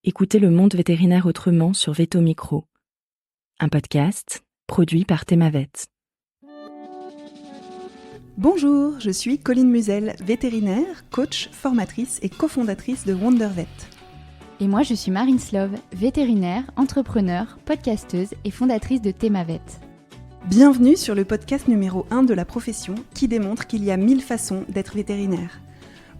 Écoutez le monde vétérinaire autrement sur Veto Micro, un podcast produit par Thémavet. Bonjour, je suis Colline Musel, vétérinaire, coach, formatrice et cofondatrice de Wondervet. Et moi je suis Marine Slove, vétérinaire, entrepreneur, podcasteuse et fondatrice de Thémavet. Bienvenue sur le podcast numéro 1 de la profession qui démontre qu'il y a 1000 façons d'être vétérinaire.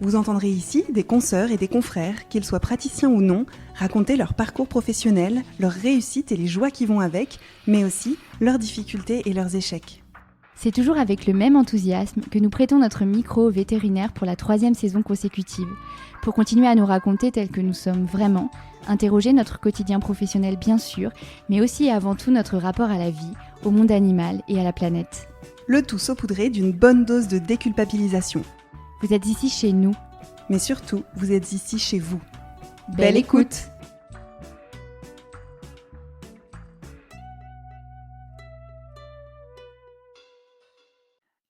Vous entendrez ici des consoeurs et des confrères, qu'ils soient praticiens ou non, raconter leur parcours professionnel, leurs réussites et les joies qui vont avec, mais aussi leurs difficultés et leurs échecs. C'est toujours avec le même enthousiasme que nous prêtons notre micro aux vétérinaires pour la 3e saison consécutive, pour continuer à nous raconter tels que nous sommes vraiment, interroger notre quotidien professionnel bien sûr, mais aussi et avant tout notre rapport à la vie, au monde animal et à la planète. Le tout saupoudré d'une bonne dose de déculpabilisation. Vous êtes ici chez nous. Mais surtout, vous êtes ici chez vous. Belle écoute!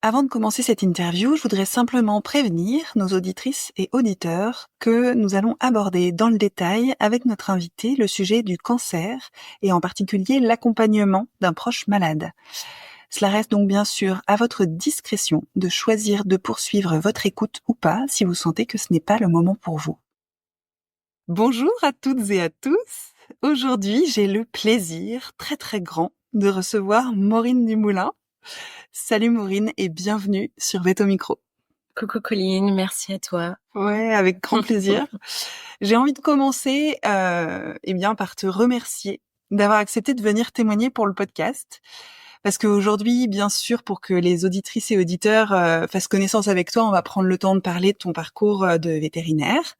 Avant de commencer cette interview, je voudrais simplement prévenir nos auditrices et auditeurs que nous allons aborder dans le détail avec notre invité le sujet du cancer et en particulier l'accompagnement d'un proche malade. Cela reste donc bien sûr à votre discrétion de choisir de poursuivre votre écoute ou pas si vous sentez que ce n'est pas le moment pour vous. Bonjour à toutes et à tous. Aujourd'hui, j'ai le plaisir très très grand de recevoir Maureen Dumoulin. Salut Maureen et bienvenue sur Veto Micro. Coucou Colline, merci à toi. Ouais, avec grand plaisir. J'ai envie de commencer par te remercier d'avoir accepté de venir témoigner pour le podcast. Parce qu'aujourd'hui, bien sûr, pour que les auditrices et auditeurs fassent connaissance avec toi, on va prendre le temps de parler de ton parcours de vétérinaire.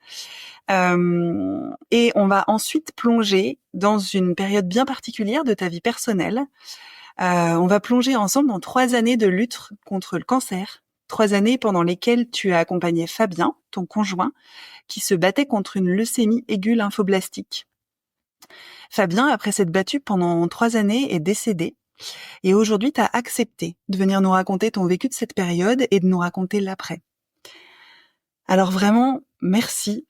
Et on va ensuite plonger dans une période bien particulière de ta vie personnelle. On va plonger ensemble dans 3 années de lutte contre le cancer. 3 années pendant lesquelles tu as accompagné Fabien, ton conjoint, qui se battait contre une leucémie aiguë lymphoblastique. Fabien, après s'être battu pendant 3 années, est décédé. Et aujourd'hui, tu as accepté de venir nous raconter ton vécu de cette période et de nous raconter l'après. Alors vraiment, merci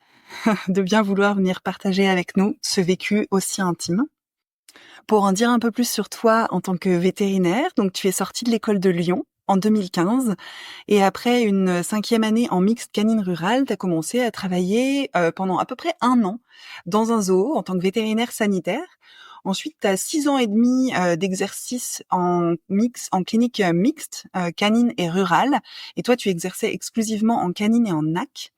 de bien vouloir venir partager avec nous ce vécu aussi intime. Pour en dire un peu plus sur toi en tant que vétérinaire, donc tu es sortie de l'école de Lyon en 2015 et après une 5e année en mixte canine rural, tu as commencé à travailler pendant à peu près 1 an dans un zoo en tant que vétérinaire sanitaire. Ensuite, tu as 6 ans et demi d'exercice en clinique mixte, canine et rurale. Et toi, tu exerçais exclusivement en canine et en NAC.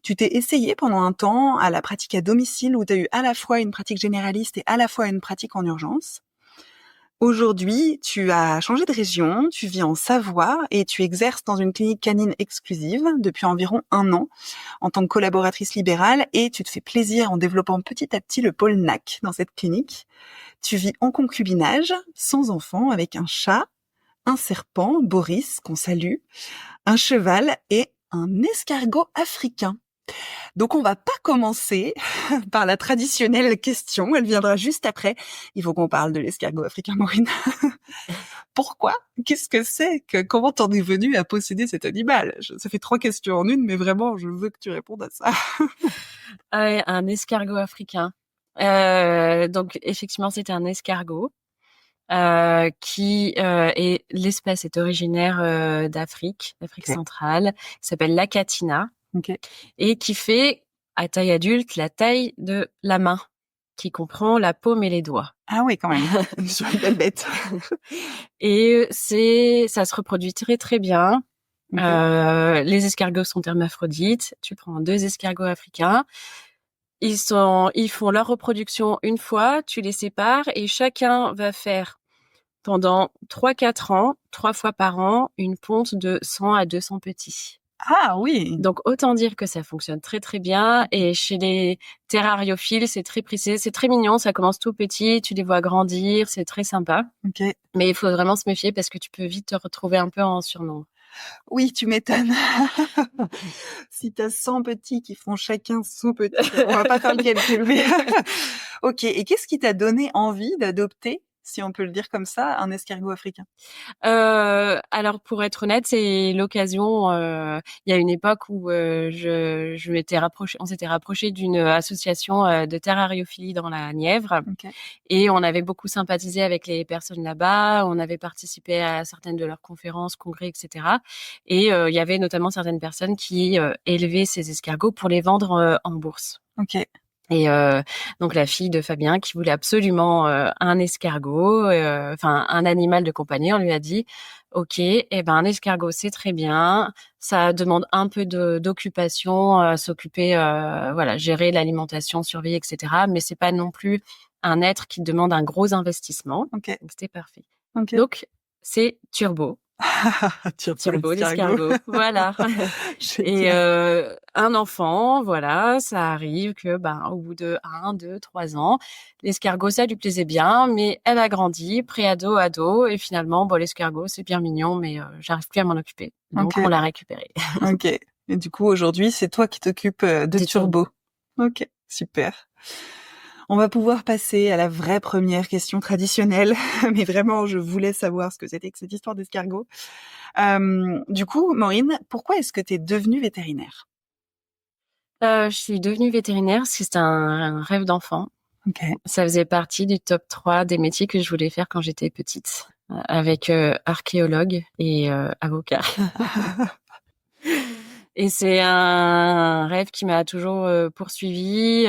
Tu t'es essayé pendant un temps à la pratique à domicile où tu as eu à la fois une pratique généraliste et à la fois une pratique en urgence. Aujourd'hui, tu as changé de région, tu vis en Savoie et tu exerces dans une clinique canine exclusive depuis environ 1 an en tant que collaboratrice libérale et tu te fais plaisir en développant petit à petit le pôle NAC dans cette clinique. Tu vis en concubinage, sans enfant, avec un chat, un serpent, Boris, qu'on salue, un cheval et un escargot africain. Donc on va pas commencer par la traditionnelle question, elle viendra juste après. Il faut qu'on parle de l'escargot africain, Maureen. Pourquoi ? Qu'est-ce que c'est ? Comment t'en es venue à posséder cet animal ? Ça fait 3 questions en une, mais vraiment, je veux que tu répondes à ça. Un escargot africain. Donc effectivement, c'était un escargot qui est l'espèce est originaire d'Afrique centrale. Il s'appelle l'Acatina. Okay. Et qui fait, à taille adulte, la taille de la main, qui comprend la paume et les doigts. Ah oui, quand même. Sur une belle bête. Et ça se reproduit très très bien. Okay. Les escargots sont hermaphrodites. Tu prends 2 escargots africains. Ils font leur reproduction une fois, tu les sépares et chacun va faire pendant 3-4 ans, 3 fois par an, une ponte de 100 à 200 petits. Ah oui. Donc autant dire que ça fonctionne très très bien et chez les terrariophiles c'est très prisé, c'est très mignon, ça commence tout petit, tu les vois grandir, c'est très sympa. Okay. Mais il faut vraiment se méfier parce que tu peux vite te retrouver un peu en surnombre. Oui, tu m'étonnes. Si t'as 100 petits qui font chacun son petit, on va pas faire le calcul. Ok, et qu'est-ce qui t'a donné envie d'adopter si on peut le dire comme ça, un escargot africain? Alors pour être honnête, c'est l'occasion. Il y a une époque où je m'étais rapproché, on s'était rapproché d'une association de terrariophilie dans la Nièvre, Ok. et on avait beaucoup sympathisé avec les personnes là-bas. On avait participé à certaines de leurs conférences, congrès, etc. Et il y avait notamment certaines personnes qui élevaient ces escargots pour les vendre en bourse. Ok. Et donc la fille de Fabien qui voulait absolument un escargot, enfin un animal de compagnie, on lui a dit OK, un escargot c'est très bien, ça demande un peu d'occupation, s'occuper, voilà, gérer l'alimentation, surveiller, etc. Mais c'est pas non plus un être qui demande un gros investissement. Ok. Donc c'était parfait. Ok. Donc c'est Turbo. Turbo L'escargot, voilà. Et un enfant, voilà, ça arrive que au bout de 1, 2, 3 ans, l'escargot ça lui plaisait bien, mais elle a grandi, pré-ado, ado, et finalement l'escargot c'est bien mignon, mais j'arrive plus à m'en occuper. Donc Ok. on l'a récupéré. Ok. Et du coup, aujourd'hui, c'est toi qui t'occupes de Des Turbo. Ok, super. On va pouvoir passer à la vraie première question traditionnelle, mais vraiment, je voulais savoir ce que c'était que cette histoire d'escargot. Du coup, Maureen, pourquoi est-ce que tu es devenue vétérinaire? Je suis devenue vétérinaire parce que c'était un rêve d'enfant. Ok. Ça faisait partie du top 3 des métiers que je voulais faire quand j'étais petite, avec archéologue et avocat. Et c'est un rêve qui m'a toujours poursuivie.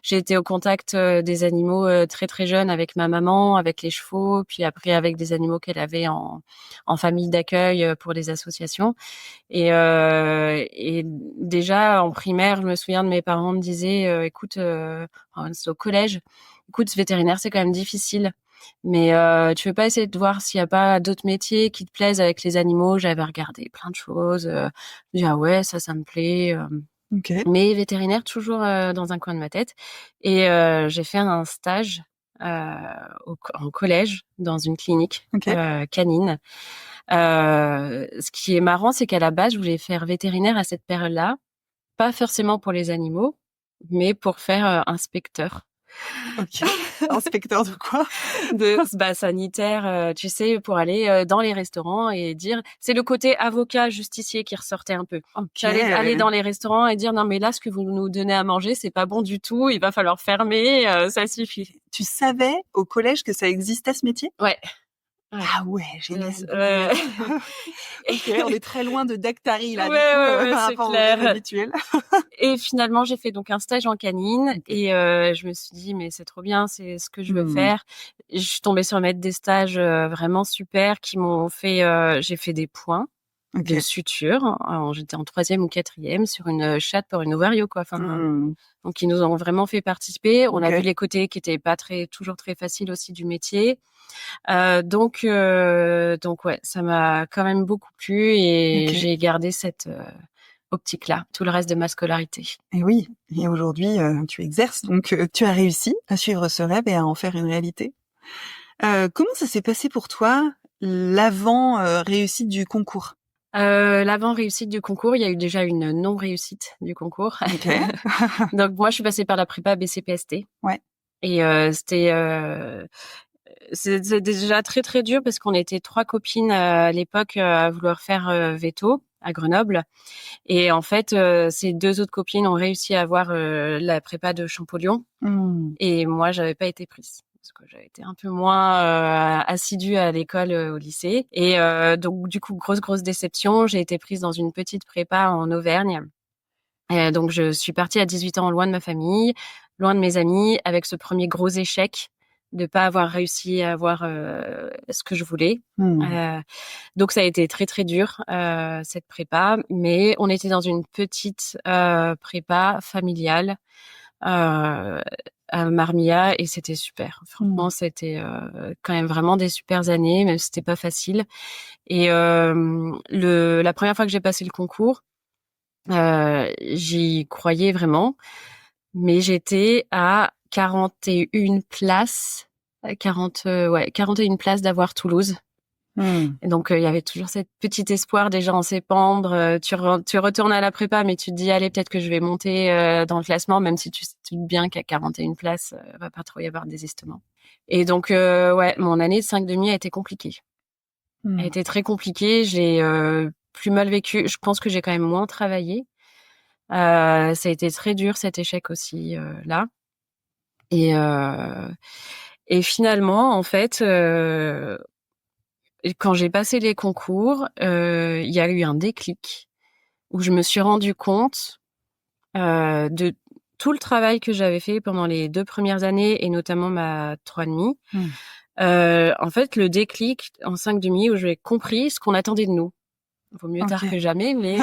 J'ai été au contact des animaux très très jeune avec ma maman, avec les chevaux, puis après avec des animaux qu'elle avait en famille d'accueil pour des associations. Et déjà en primaire, je me souviens de mes parents me disaient, écoute, c'est au collège, écoute, ce vétérinaire c'est quand même difficile. Mais tu veux pas essayer de voir s'il y a pas d'autres métiers qui te plaisent avec les animaux? J'avais regardé plein de choses. Je me dis ah ouais, ça me plaît. Ok. Mais vétérinaire toujours dans un coin de ma tête. Et j'ai fait un stage en collège dans une clinique Ok. canine. Ce qui est marrant, c'est qu'à la base, je voulais faire vétérinaire à cette période-là, pas forcément pour les animaux, mais pour faire inspecteur. Ok. Inspecteur de quoi? Sanitaire, tu sais, pour aller dans les restaurants et dire, c'est le côté avocat justicier qui ressortait un peu. Ok. J'allais aller dans les restaurants et dire non mais là ce que vous nous donnez à manger c'est pas bon du tout, il va falloir fermer, ça suffit. Tu savais au collège que ça existait ce métier? Ouais. Ouais. Ah ouais, génial. Ok, on est très loin de Dactari là, Ouais, du coup, par c'est rapport au clair. rêve habituel. Et finalement, j'ai fait donc un stage en canine et je me suis dit mais c'est trop bien, c'est ce que je veux faire. Je suis tombée sur le maître des stages vraiment super qui m'ont fait j'ai fait des points de suture. Alors, j'étais en 3e ou 4e sur une chatte pour une ovario quoi. Enfin, donc ils nous ont vraiment fait participer. On a vu les côtés qui étaient pas toujours très faciles aussi du métier. Donc ouais, ça m'a quand même beaucoup plu et j'ai gardé cette optique-là, tout le reste de ma scolarité. Et oui, et aujourd'hui, tu exerces, donc tu as réussi à suivre ce rêve et à en faire une réalité. Comment ça s'est passé pour toi, l'avant réussite du concours? L'avant-réussite du concours, il y a eu déjà une non-réussite du concours. Donc moi, je suis passée par la prépa BCPST. Ouais. Et c'est déjà très très dur parce qu'on était 3 copines à l'époque à vouloir faire veto à Grenoble. Et en fait, ces 2 autres copines ont réussi à avoir la prépa de Champollion. Et moi, j'avais pas été prise. Parce que j'avais été un peu moins assidue à l'école, au lycée. Et donc, du coup, grosse déception. J'ai été prise dans une petite prépa en Auvergne. Donc, je suis partie à 18 ans loin de ma famille, loin de mes amis, avec ce premier gros échec de pas avoir réussi à avoir ce que je voulais. Donc, ça a été très, très dur, cette prépa. Mais on était dans une petite prépa familiale. À Marmilla et c'était super. Franchement, c'était quand même vraiment des super années, même si c'était pas facile. Et la première fois que j'ai passé le concours, j'y croyais vraiment, mais j'étais à 41 places, 41 places d'avoir Toulouse. Et donc, il y avait toujours cette petite espoir déjà en septembre. Tu retournes à la prépa, mais tu te dis, allez, peut-être que je vais monter dans le classement, même si tu sais bien qu'à 41 places, va pas trop y avoir de désistement. Et donc, mon année de 5,5 a été compliquée. Elle a été très compliquée. J'ai plus mal vécu. Je pense que j'ai quand même moins travaillé. Ça a été très dur, cet échec aussi, là. Et finalement, en fait, quand j'ai passé les concours, il y a eu un déclic où je me suis rendu compte de tout le travail que j'avais fait pendant les 2 premières années et notamment ma 3,5. En fait, le déclic en 5,5 où j'ai compris ce qu'on attendait de nous. Vaut mieux tard que jamais, mais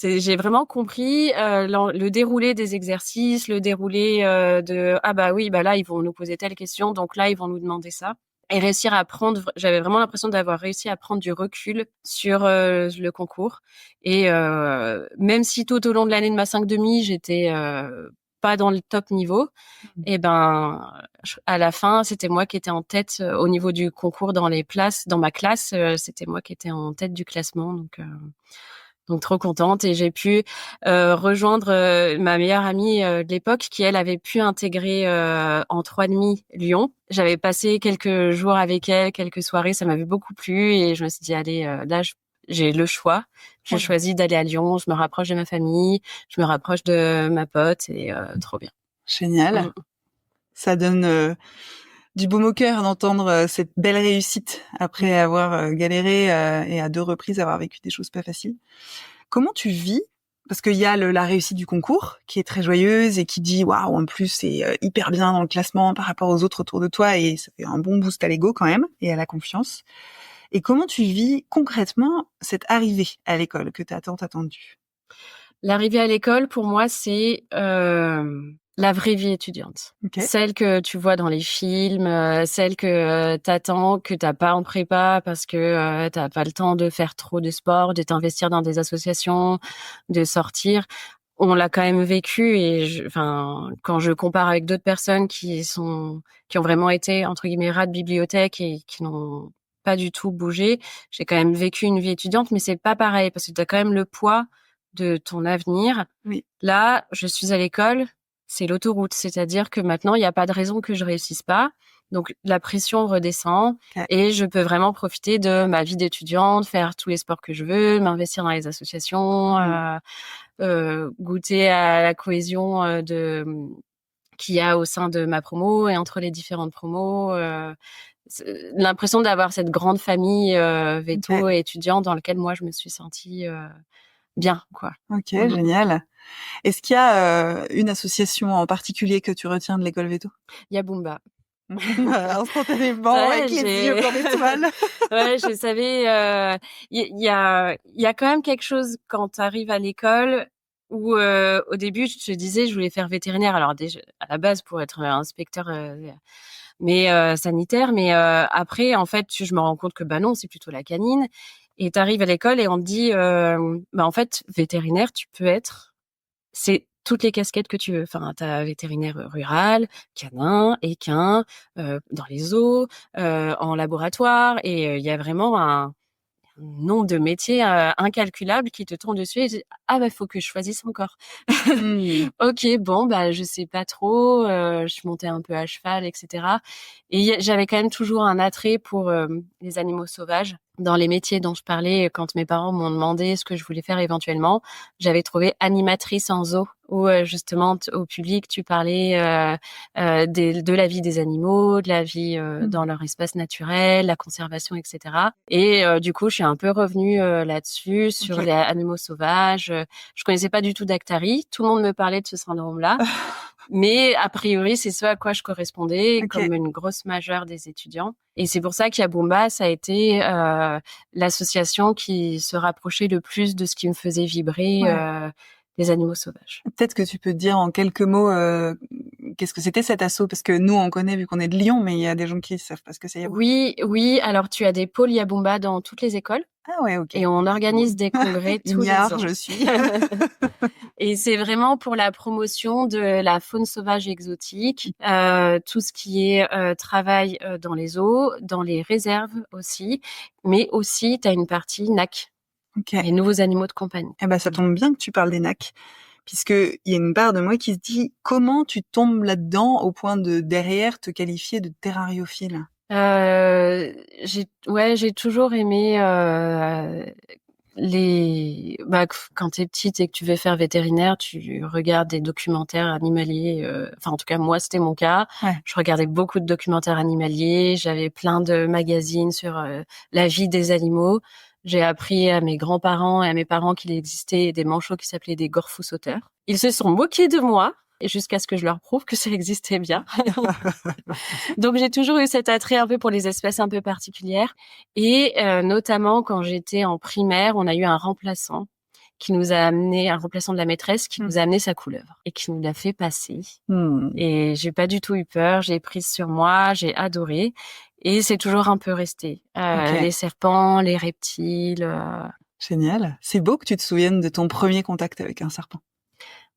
j'ai vraiment compris le déroulé des exercices, le déroulé là ils vont nous poser telle question, donc là ils vont nous demander ça. Et réussir à prendre, j'avais vraiment l'impression d'avoir réussi à prendre du recul sur le concours. Et même si tout au long de l'année de ma 5,5, j'étais pas dans le top niveau, et à la fin, c'était moi qui étais en tête au niveau du concours dans les places, dans ma classe, c'était moi qui étais en tête du classement. Donc trop contente, et j'ai pu rejoindre ma meilleure amie de l'époque qui, elle, avait pu intégrer en 3,5 Lyon. J'avais passé quelques jours avec elle, quelques soirées, ça m'avait beaucoup plu et je me suis dit, allez, là, j'ai le choix. J'ai choisi d'aller à Lyon, je me rapproche de ma famille, je me rapproche de ma pote et trop bien. Génial. Ça donne du baume au cœur d'entendre cette belle réussite après avoir galéré et à 2 reprises avoir vécu des choses pas faciles. Comment tu vis? Parce qu'il y a la réussite du concours qui est très joyeuse et qui dit waouh, en plus c'est hyper bien dans le classement par rapport aux autres autour de toi, et ça fait un bon boost à l'ego quand même et à la confiance. Et comment tu vis concrètement cette arrivée à l'école que tu as tant attendue? L'arrivée à l'école, pour moi, c'est la vraie vie étudiante. Celle que tu vois dans les films, celle que t'attends, que t'as pas en prépa parce que t'as pas le temps de faire trop de sport, de t'investir dans des associations, de sortir. On l'a quand même vécu, et quand je compare avec d'autres personnes qui ont vraiment été entre guillemets rats de bibliothèque et qui n'ont pas du tout bougé, j'ai quand même vécu une vie étudiante, mais c'est pas pareil parce que t'as quand même le poids de ton avenir. Oui. Là, je suis à l'école, c'est l'autoroute, c'est-à-dire que maintenant, il n'y a pas de raison que je réussisse pas. Donc, la pression redescend et je peux vraiment profiter de ma vie d'étudiante, faire tous les sports que je veux, m'investir dans les associations, goûter à la cohésion qu'il y a au sein de ma promo et entre les différentes promos. L'impression d'avoir cette grande famille veto et étudiante dans laquelle moi, je me suis sentie bien, quoi. Ok, génial. Est-ce qu'il y a une association en particulier que tu retiens de l'école Veto? Il y a Boomba. Instantanément, avec les yeux pleins d'étoiles. Ouais, je savais. Il y a quand même quelque chose quand tu arrives à l'école où au début je te disais je voulais faire vétérinaire. Alors déjà à la base pour être inspecteur sanitaire, mais après en fait je me rends compte que non, c'est plutôt la canine. Et t'arrives à l'école et on te dit en fait vétérinaire tu peux être, c'est toutes les casquettes que tu veux. Enfin, t'as vétérinaire rural, canin, équin, dans les zoos, en laboratoire, et il y a vraiment un nombre de métiers incalculables qui te tombent dessus et tu dis, faut que je choisisse encore. Ok, bon, je sais pas trop, je suis montée un peu à cheval, etc. Et j'avais quand même toujours un attrait pour les animaux sauvages. Dans les métiers dont je parlais, quand mes parents m'ont demandé ce que je voulais faire éventuellement, j'avais trouvé animatrice en zoo, où justement au public tu parlais de la vie des animaux, de la vie dans leur espace naturel, la conservation, etc. Et du coup, je suis un peu revenue là-dessus, sur les animaux sauvages. Je connaissais pas du tout Dactari. Tout le monde me parlait de ce syndrome-là. Mais a priori, c'est ce à quoi je correspondais comme une grosse majeure des étudiants. Et c'est pour ça qu'il y a Boomba, ça a été l'association qui se rapprochait le plus de ce qui me faisait vibrer les animaux sauvages. Peut-être que tu peux dire en quelques mots qu'est-ce que c'était cet asso? Parce que nous, on connaît vu qu'on est de Lyon, mais il y a des gens qui savent pas ce que c'est Yabumba. Oui. Alors, tu as des pôles Yabumba dans toutes les écoles. Ah ouais, ok. Et on organise des congrès tous les Ignare, ans. je suis. Et c'est vraiment pour la promotion de la faune sauvage exotique, tout ce qui est travail dans les eaux, dans les réserves aussi, mais aussi tu as une partie NAC, Ok. les nouveaux animaux de compagnie. Eh ben, ça tombe bien que tu parles des NAC, puisque il y a une part de moi qui se dit comment tu tombes là-dedans au point de derrière te qualifier de terrariophile. J'ai toujours aimé quand t'es petite et que tu veux faire vétérinaire, tu regardes des documentaires animaliers. Enfin, en tout cas, moi, c'était mon cas. Ouais. Je regardais beaucoup de documentaires animaliers. J'avais plein de magazines sur la vie des animaux. J'ai appris à mes grands-parents et à mes parents qu'il existait des manchots qui s'appelaient des gorfous-sauteurs. Ils se sont moqués de moi jusqu'à ce que je leur prouve que ça existait bien. Donc, j'ai toujours eu cet attrait un peu pour les espèces un peu particulières. Et notamment, quand j'étais en primaire, on a eu un remplaçant un remplaçant de la maîtresse qui nous a amené sa couleuvre et qui nous l'a fait passer. Et j'ai pas du tout eu peur, j'ai prise sur moi, j'ai adoré. Et c'est toujours un peu resté. Les serpents, les reptiles. Génial. C'est beau que tu te souviennes de ton premier contact avec un serpent.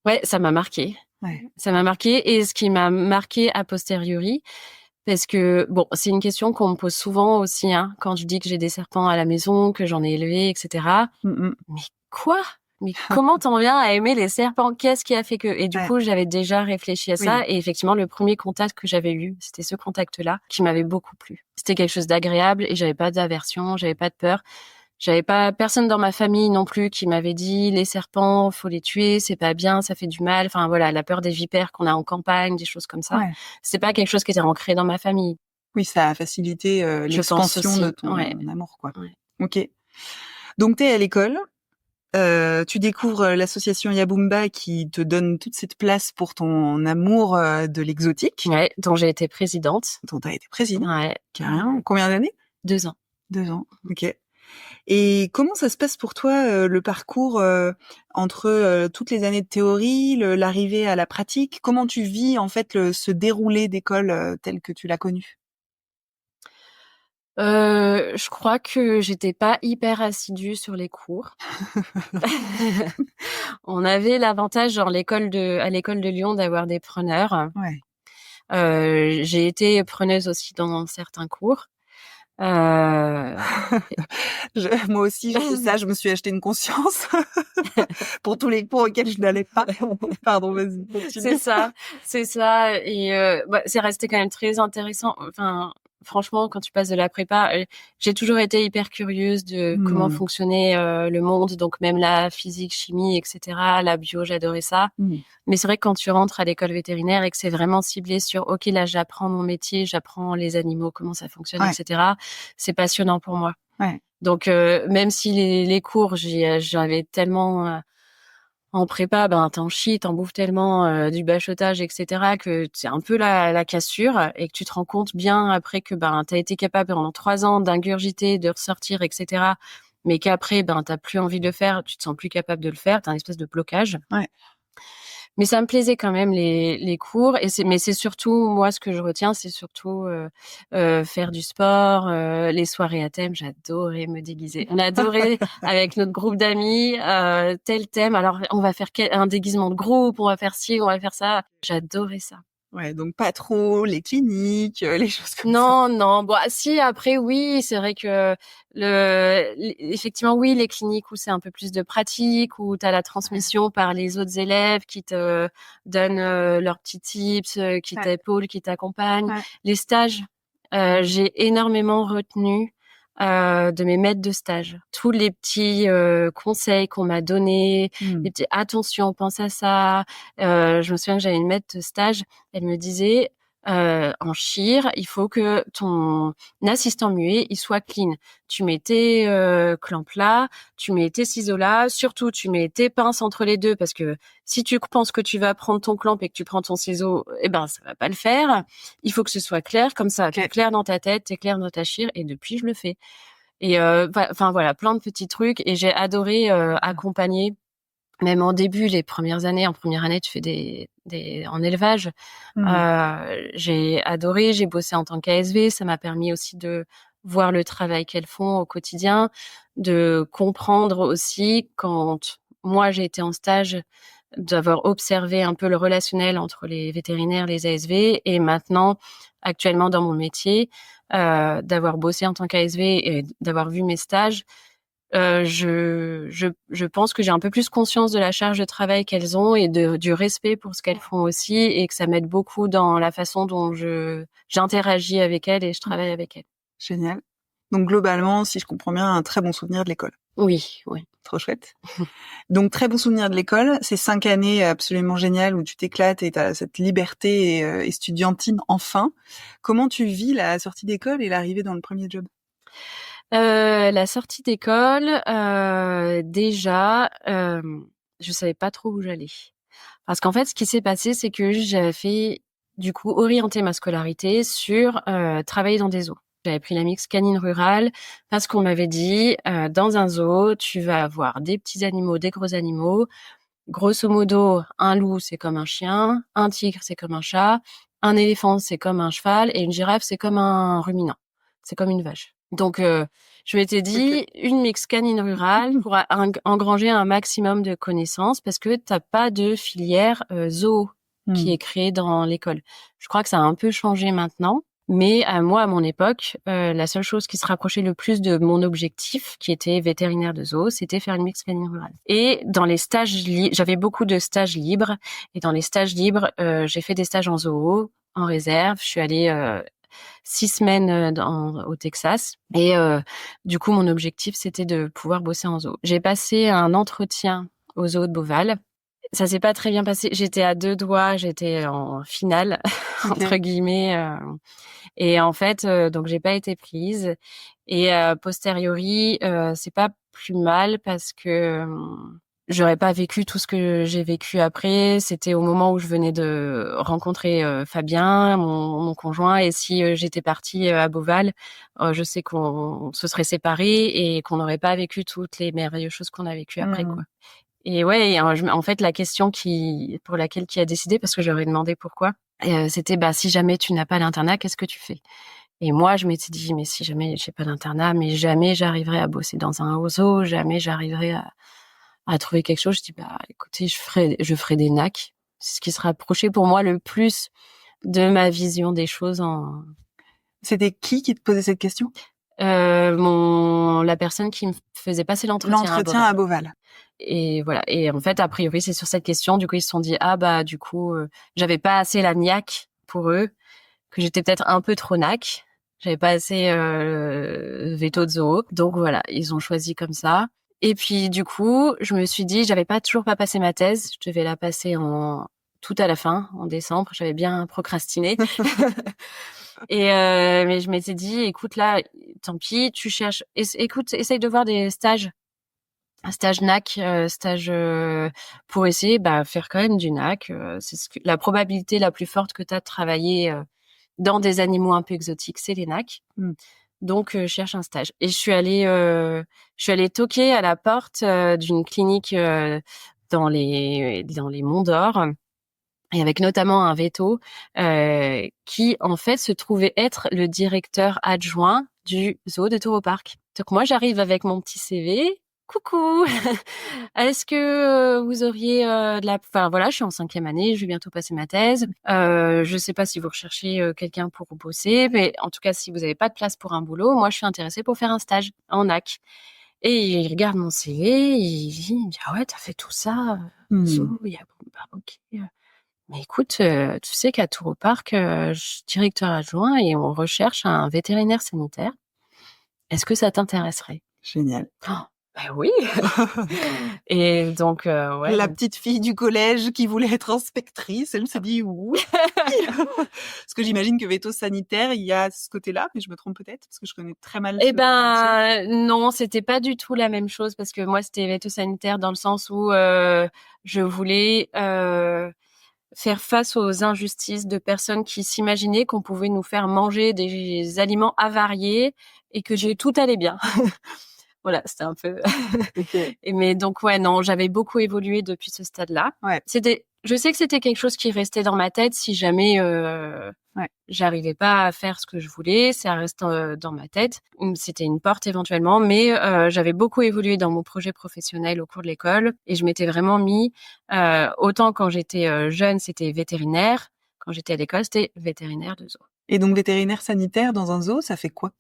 Ouais, ça m'a marqué. Ouais. Ça m'a marqué. Et ce qui m'a marqué a posteriori, parce que, bon, c'est une question qu'on me pose souvent aussi, hein, quand je dis que j'ai des serpents à la maison, que j'en ai élevés, etc. Mais quoi? Mais comment t'en viens à aimer les serpents? Qu'est-ce qui a fait que... Et du coup, j'avais déjà réfléchi à ça. Oui. Et effectivement, le premier contact que j'avais eu, c'était ce contact-là qui m'avait beaucoup plu. C'était quelque chose d'agréable et j'avais pas d'aversion, j'avais pas de peur. J'avais pas personne dans ma famille non plus qui m'avait dit les serpents, faut les tuer, c'est pas bien, ça fait du mal. Enfin voilà, la peur des vipères qu'on a en campagne, des choses comme ça. Ouais. C'est pas quelque chose qui était ancré dans ma famille. Oui, ça a facilité l'expansion de ton amour, quoi. Ouais. Ok. Donc t'es à l'école, tu découvres l'association Yabumba qui te donne toute cette place pour ton amour de l'exotique. Ouais, dont j'ai été présidente. Dont t'as été présidente. Ouais. Carrément. Combien d'années? 2 ans. 2 ans. Ok. Et comment ça se passe pour toi, le parcours entre toutes les années de théorie, l'arrivée à la pratique? Comment tu vis en fait ce déroulé d'école tel que tu l'as connu? Je crois que j'étais pas hyper assidue sur les cours. On avait l'avantage à l'école de Lyon d'avoir des preneurs. Ouais. J'ai été preneuse aussi dans certains cours. Moi aussi, j'ai fait ça. Je me suis acheté une conscience pour tous les cours auxquels je n'allais pas. Pardon, vas-y. Continue. C'est ça. Et c'est resté quand même très intéressant. Enfin, franchement, quand tu passes de la prépa, j'ai toujours été hyper curieuse de comment fonctionnait le monde, donc même la physique, chimie, etc. La bio, j'adorais ça. Mais c'est vrai que quand tu rentres à l'école vétérinaire et que c'est vraiment ciblé sur OK, là j'apprends mon métier, j'apprends les animaux, comment ça fonctionne, etc. C'est passionnant pour moi. Ouais. Donc même si les cours, j'avais tellement en prépa, t'en chies, t'en bouffes tellement du bachotage, etc. que c'est un peu la cassure et que tu te rends compte bien après que t'as été capable pendant 3 ans d'ingurgiter, de ressortir, etc. Mais qu'après t'as plus envie de le faire, tu te sens plus capable de le faire, t'as un espèce de blocage. Ouais. Mais ça me plaisait quand même les cours mais c'est surtout moi ce que je retiens, c'est surtout faire du sport, les soirées à thème, j'adorais me déguiser. On adorait avec notre groupe d'amis tel thème. Alors on va faire un déguisement de groupe, on va faire ci, on va faire ça. J'adorais ça. Ouais, donc pas trop les cliniques, les choses comme ça. Non. Bon, si après oui, c'est vrai que effectivement oui, les cliniques où c'est un peu plus de pratique, où tu as la transmission par les autres élèves qui te donnent leurs petits tips, qui t'épaulent, qui t'accompagnent. Ouais. Les stages, j'ai énormément retenu de mes maîtres de stage. Tous les petits conseils qu'on m'a donnés, les petits attention, pense à ça. Je me souviens que j'avais une maître de stage, elle me disait en chir, il faut que ton assistant muet, il soit clean. Tu mets tes clampes là, tu mets tes ciseaux là, surtout tu mets tes pinces entre les deux parce que si tu penses que tu vas prendre ton clamp et que tu prends ton ciseau, ça va pas le faire. Il faut que ce soit clair, comme ça, t'es clair dans ta tête, t'es clair dans ta chire et depuis je le fais. Et voilà, plein de petits trucs et j'ai adoré accompagner même en début, les premières années, en première année, tu fais en élevage. J'ai adoré, j'ai bossé en tant qu'ASV, ça m'a permis aussi de voir le travail qu'elles font au quotidien, de comprendre aussi quand moi j'ai été en stage, d'avoir observé un peu le relationnel entre les vétérinaires, les ASV, et maintenant, actuellement dans mon métier, d'avoir bossé en tant qu'ASV et d'avoir vu mes stages, je pense que j'ai un peu plus conscience de la charge de travail qu'elles ont et du respect pour ce qu'elles font aussi, et que ça m'aide beaucoup dans la façon dont j'interagis avec elles et je travaille avec elles. Génial. Donc globalement, si je comprends bien, un très bon souvenir de l'école. Oui. Trop chouette. Donc très bon souvenir de l'école, ces 5 années absolument géniales où tu t'éclates et t'as cette liberté estudiantine enfin. Comment tu vis la sortie d'école et l'arrivée dans le premier job? La sortie d'école, déjà, je savais pas trop où j'allais. Parce qu'en fait, ce qui s'est passé, c'est que j'avais fait, du coup, orienter ma scolarité sur travailler dans des zoos. J'avais pris la mixte canine rurale parce qu'on m'avait dit, dans un zoo, tu vas avoir des petits animaux, des gros animaux. Grosso modo, un loup, c'est comme un chien, un tigre, c'est comme un chat, un éléphant, c'est comme un cheval, et une girafe, c'est comme un ruminant. C'est comme une vache. Donc, je m'étais dit, une mixte canine rurale pour engranger un maximum de connaissances, parce que t'as pas de filière zoo qui est créée dans l'école. Je crois que ça a un peu changé maintenant. Mais moi, à mon époque, la seule chose qui se rapprochait le plus de mon objectif, qui était vétérinaire de zoo, c'était faire une mixte canine rurale. Et dans les stages j'avais beaucoup de stages libres. Et dans les stages libres, j'ai fait des stages en zoo, en réserve. Je suis allée 6 semaines au Texas. Et du coup, mon objectif, c'était de pouvoir bosser en zoo. J'ai passé un entretien au zoo de Beauval. Ça s'est pas très bien passé. J'étais à 2 doigts, j'étais en finale, entre guillemets. Et en fait, donc j'ai pas été prise. Et posteriori, c'est pas plus mal parce que j'aurais pas vécu tout ce que j'ai vécu après. C'était au moment où je venais de rencontrer Fabien, mon conjoint. Et si j'étais partie à Beauval, je sais qu'on se serait séparés et qu'on n'aurait pas vécu toutes les merveilleuses choses qu'on a vécues après, quoi. Et ouais, en fait, la question pour laquelle qui a décidé, parce que j'aurais demandé pourquoi, c'était, si jamais tu n'as pas l'internat, qu'est-ce que tu fais? Et moi, je m'étais dit, mais si jamais j'ai pas d'internat, mais jamais j'arriverai à bosser dans un zoo, jamais j'arriverai à trouver quelque chose. Je dis, écoutez, je ferai des NAC. C'est ce qui se rapprochait pour moi le plus de ma vision des choses. C'était qui te posait cette question? La personne qui me faisait passer l'entretien à Beauval. Et voilà. Et en fait, a priori, c'est sur cette question. Du coup, ils se sont dit, du coup, j'avais pas assez la niaque pour eux, que j'étais peut-être un peu trop nac. J'avais pas assez veto de zoo. Donc voilà, ils ont choisi comme ça. Et puis du coup, je me suis dit, j'avais toujours pas passé ma thèse. Je devais la passer tout à la fin, en décembre. J'avais bien procrastiné. Et mais je m'étais dit, écoute, là, tant pis, tu cherches. Écoute, essaye de voir des stages. Un stage NAC, pour essayer faire quand même du NAC. C'est la probabilité la plus forte que tu as de travailler dans des animaux un peu exotiques, c'est les NAC. Donc cherche un stage. Et je suis allée toquer à la porte d'une clinique dans les Monts d'Or, et avec notamment un veto qui en fait se trouvait être le directeur adjoint du zoo de Taureau Park. Donc moi j'arrive avec mon petit CV. Coucou, est-ce que vous auriez enfin voilà, je suis en 5e année, je vais bientôt passer ma thèse. Je sais pas si vous recherchez quelqu'un pour bosser, mais en tout cas, si vous n'avez pas de place pour un boulot, moi je suis intéressée pour faire un stage en NAC. Et il regarde mon CV, il me dit ah ouais, t'as fait tout ça. Ok. Mais écoute, tu sais qu'à Taureau Park, je suis directeur adjoint et on recherche un vétérinaire sanitaire. Est-ce que ça t'intéresserait? Génial. Oui. Et donc, ouais. La petite fille du collège qui voulait être inspectrice, elle s'est dit oui. Parce que j'imagine que veto sanitaire, il y a ce côté-là, mais je me trompe peut-être parce que je connais très mal. Non, c'était pas du tout la même chose parce que moi, c'était veto sanitaire dans le sens où je voulais faire face aux injustices de personnes qui s'imaginaient qu'on pouvait nous faire manger des aliments avariés et que tout allait bien. Voilà, c'était un peu. Ok. Mais donc ouais, non, j'avais beaucoup évolué depuis ce stade-là. Ouais. Je sais que c'était quelque chose qui restait dans ma tête si jamais Ouais. j'arrivais pas à faire ce que je voulais, ça reste dans ma tête. C'était une porte éventuellement, mais j'avais beaucoup évolué dans mon projet professionnel au cours de l'école et je m'étais vraiment mis autant quand j'étais jeune, c'était vétérinaire, quand j'étais à l'école, c'était vétérinaire de zoo. Et donc vétérinaire sanitaire dans un zoo, ça fait quoi?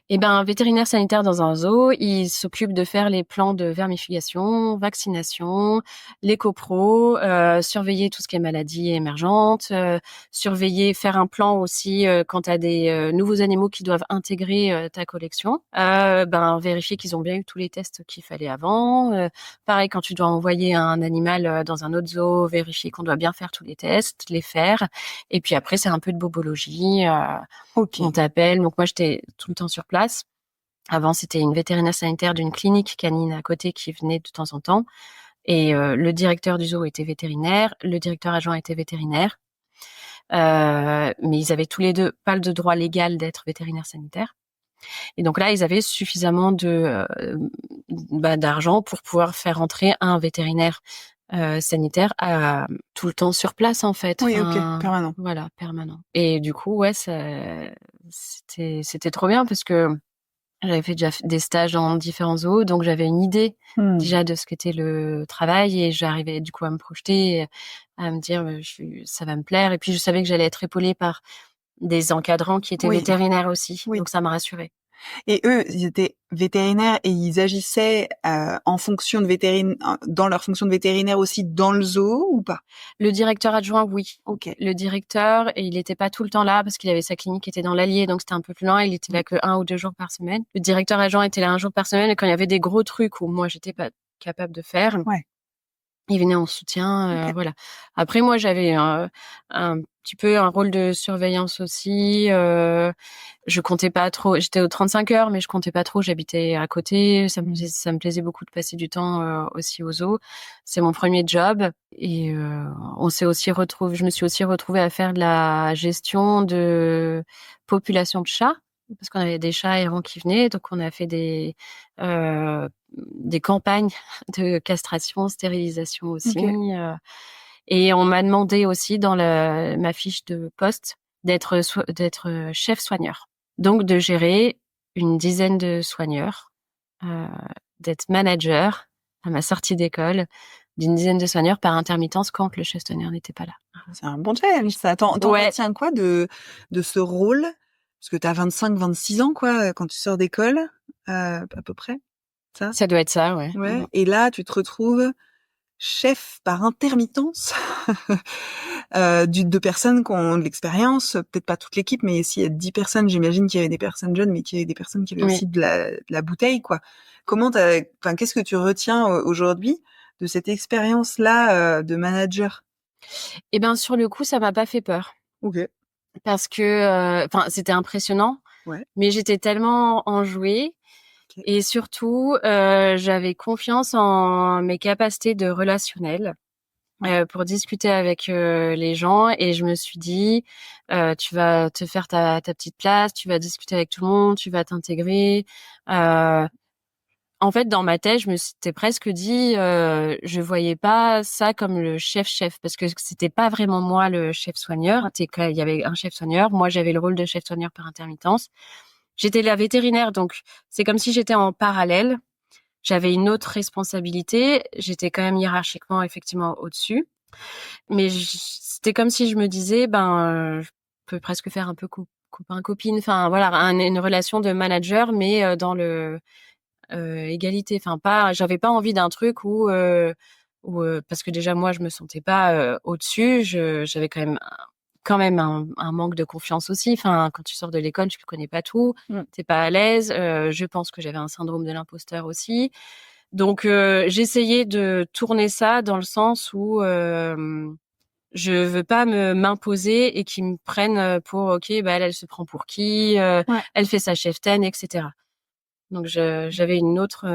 Eh ben, vétérinaire sanitaire dans un zoo, il s'occupe de faire les plans de vermifugation, vaccination, les copros, surveiller tout ce qui est maladies émergentes, surveiller, faire un plan aussi quand tu as des nouveaux animaux qui doivent intégrer ta collection. Vérifier qu'ils ont bien eu tous les tests qu'il fallait avant. Pareil, quand tu dois envoyer un animal dans un autre zoo, vérifier qu'on doit bien faire tous les tests, les faire. Et puis après, c'est un peu de bobologie. Ok. On t'appelle. Donc moi, j'étais tout le temps sur place. Avant, c'était une vétérinaire sanitaire d'une clinique canine à côté qui venait de temps en temps. Et le directeur du zoo était vétérinaire, le directeur adjoint était vétérinaire. Mais ils avaient tous les deux pas le droit légal d'être vétérinaire sanitaire. Et donc là, ils avaient suffisamment d'argent pour pouvoir faire entrer un vétérinaire sanitaire tout le temps sur place en fait. Oui, ok, permanent. Voilà, permanent. Et du coup, ouais, c'était trop bien parce que j'avais fait déjà des stages dans différents zoos, donc j'avais une idée déjà de ce qu'était le travail et j'arrivais du coup à me projeter, à me dire ça va me plaire. Et puis je savais que j'allais être épaulée par des encadrants qui étaient vétérinaires aussi, donc ça m'a rassurée. Et eux, ils étaient vétérinaires et ils agissaient en fonction de dans leur fonction de vétérinaire aussi dans le zoo ou pas? Le directeur adjoint, oui. Ok. Le directeur, et il n'était pas tout le temps là parce qu'il avait sa clinique qui était dans l'Allier, donc c'était un peu plus loin. Il était là que 1 ou 2 jours par semaine. Le directeur adjoint était là 1 jour par semaine et quand il y avait des gros trucs où moi j'étais pas capable de faire, il venait en soutien. Voilà. Après moi j'avais un petit peu un rôle de surveillance aussi. Je comptais pas trop. J'étais aux 35 heures, mais je comptais pas trop. J'habitais à côté. Ça me plaisait beaucoup de passer du temps aussi au zoo. C'est mon premier job et je me suis aussi retrouvée à faire de la gestion de population de chats parce qu'on avait des chats errants qui venaient. Donc on a fait des campagnes de castration, stérilisation aussi. Et on m'a demandé aussi dans ma fiche de poste d'être chef soigneur. Donc de gérer une dizaine de soigneurs, d'être manager à ma sortie d'école d'une dizaine de soigneurs par intermittence quand le chef soigneur n'était pas là. C'est un bon challenge, ça. T'en retiens quoi de ce rôle? Parce que t'as 25, 26 ans, quoi, quand tu sors d'école, à peu près. Ça doit être ça, ouais. Ouais. Et là, tu te retrouves chef par intermittence de personnes qui ont de l'expérience, peut-être pas toute l'équipe, mais s'il y a 10 personnes, j'imagine qu'il y avait des personnes jeunes, mais qu'il y avait des personnes qui avaient aussi de la bouteille, quoi. Qu'est-ce que tu retiens aujourd'hui de cette expérience-là de manager? Eh ben, sur le coup, ça m'a pas fait peur. Ok. Parce que, c'était impressionnant. Ouais. Mais j'étais tellement enjouée. Okay. Et surtout, j'avais confiance en mes capacités de relationnel pour discuter avec les gens. Et je me suis dit, tu vas te faire ta petite place, tu vas discuter avec tout le monde, tu vas t'intégrer. En fait, dans ma tête, je me suis presque dit, je voyais pas ça comme le chef parce que c'était pas vraiment moi le chef soigneur. Il y avait un chef soigneur, moi j'avais le rôle de chef soigneur par intermittence. J'étais la vétérinaire, donc c'est comme si j'étais en parallèle. J'avais une autre responsabilité. J'étais quand même hiérarchiquement effectivement au-dessus, mais c'était comme si je me disais, je peux presque faire un peu copain copine. Enfin voilà, une relation de manager, mais dans le égalité. Enfin j'avais pas envie d'un truc où parce que déjà moi je me sentais pas au-dessus. J'avais quand même un manque de confiance aussi. Enfin, quand tu sors de l'école, tu ne connais pas tout, t'es pas à l'aise. Je pense que j'avais un syndrome de l'imposteur aussi. Donc, j'essayais de tourner ça dans le sens où je veux pas m'imposer et qu'ils me prennent pour OK, elle se prend pour qui, elle fait sa cheftaine, etc. Donc, j'avais une autre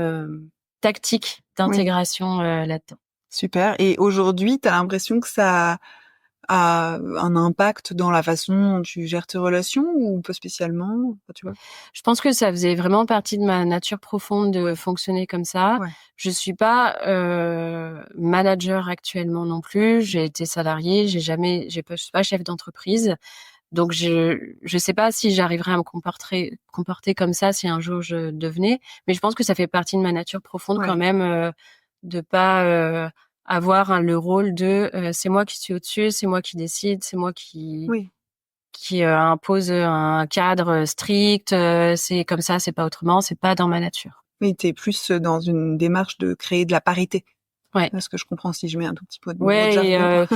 tactique d'intégration là-dedans. Super. Et aujourd'hui, tu as l'impression que ça a un impact dans la façon dont tu gères tes relations ou pas spécialement? Enfin, tu vois? Je pense que ça faisait vraiment partie de ma nature profonde de fonctionner comme ça. Ouais. Je suis pas manager actuellement non plus. J'ai été salariée, je suis pas chef d'entreprise. Donc je sais pas si j'arriverai à me comporter comme ça si un jour je devenais, mais je pense que ça fait partie de ma nature profonde quand même de pas avoir le rôle de c'est moi qui suis au-dessus, c'est moi qui décide, c'est moi qui Oui. impose un cadre strict, c'est comme ça, c'est pas autrement, c'est pas dans ma nature. Oui, tu es plus dans une démarche de créer de la parité. Ouais. C'est ce que je comprends si je mets un tout petit peu de Ouais, jargon.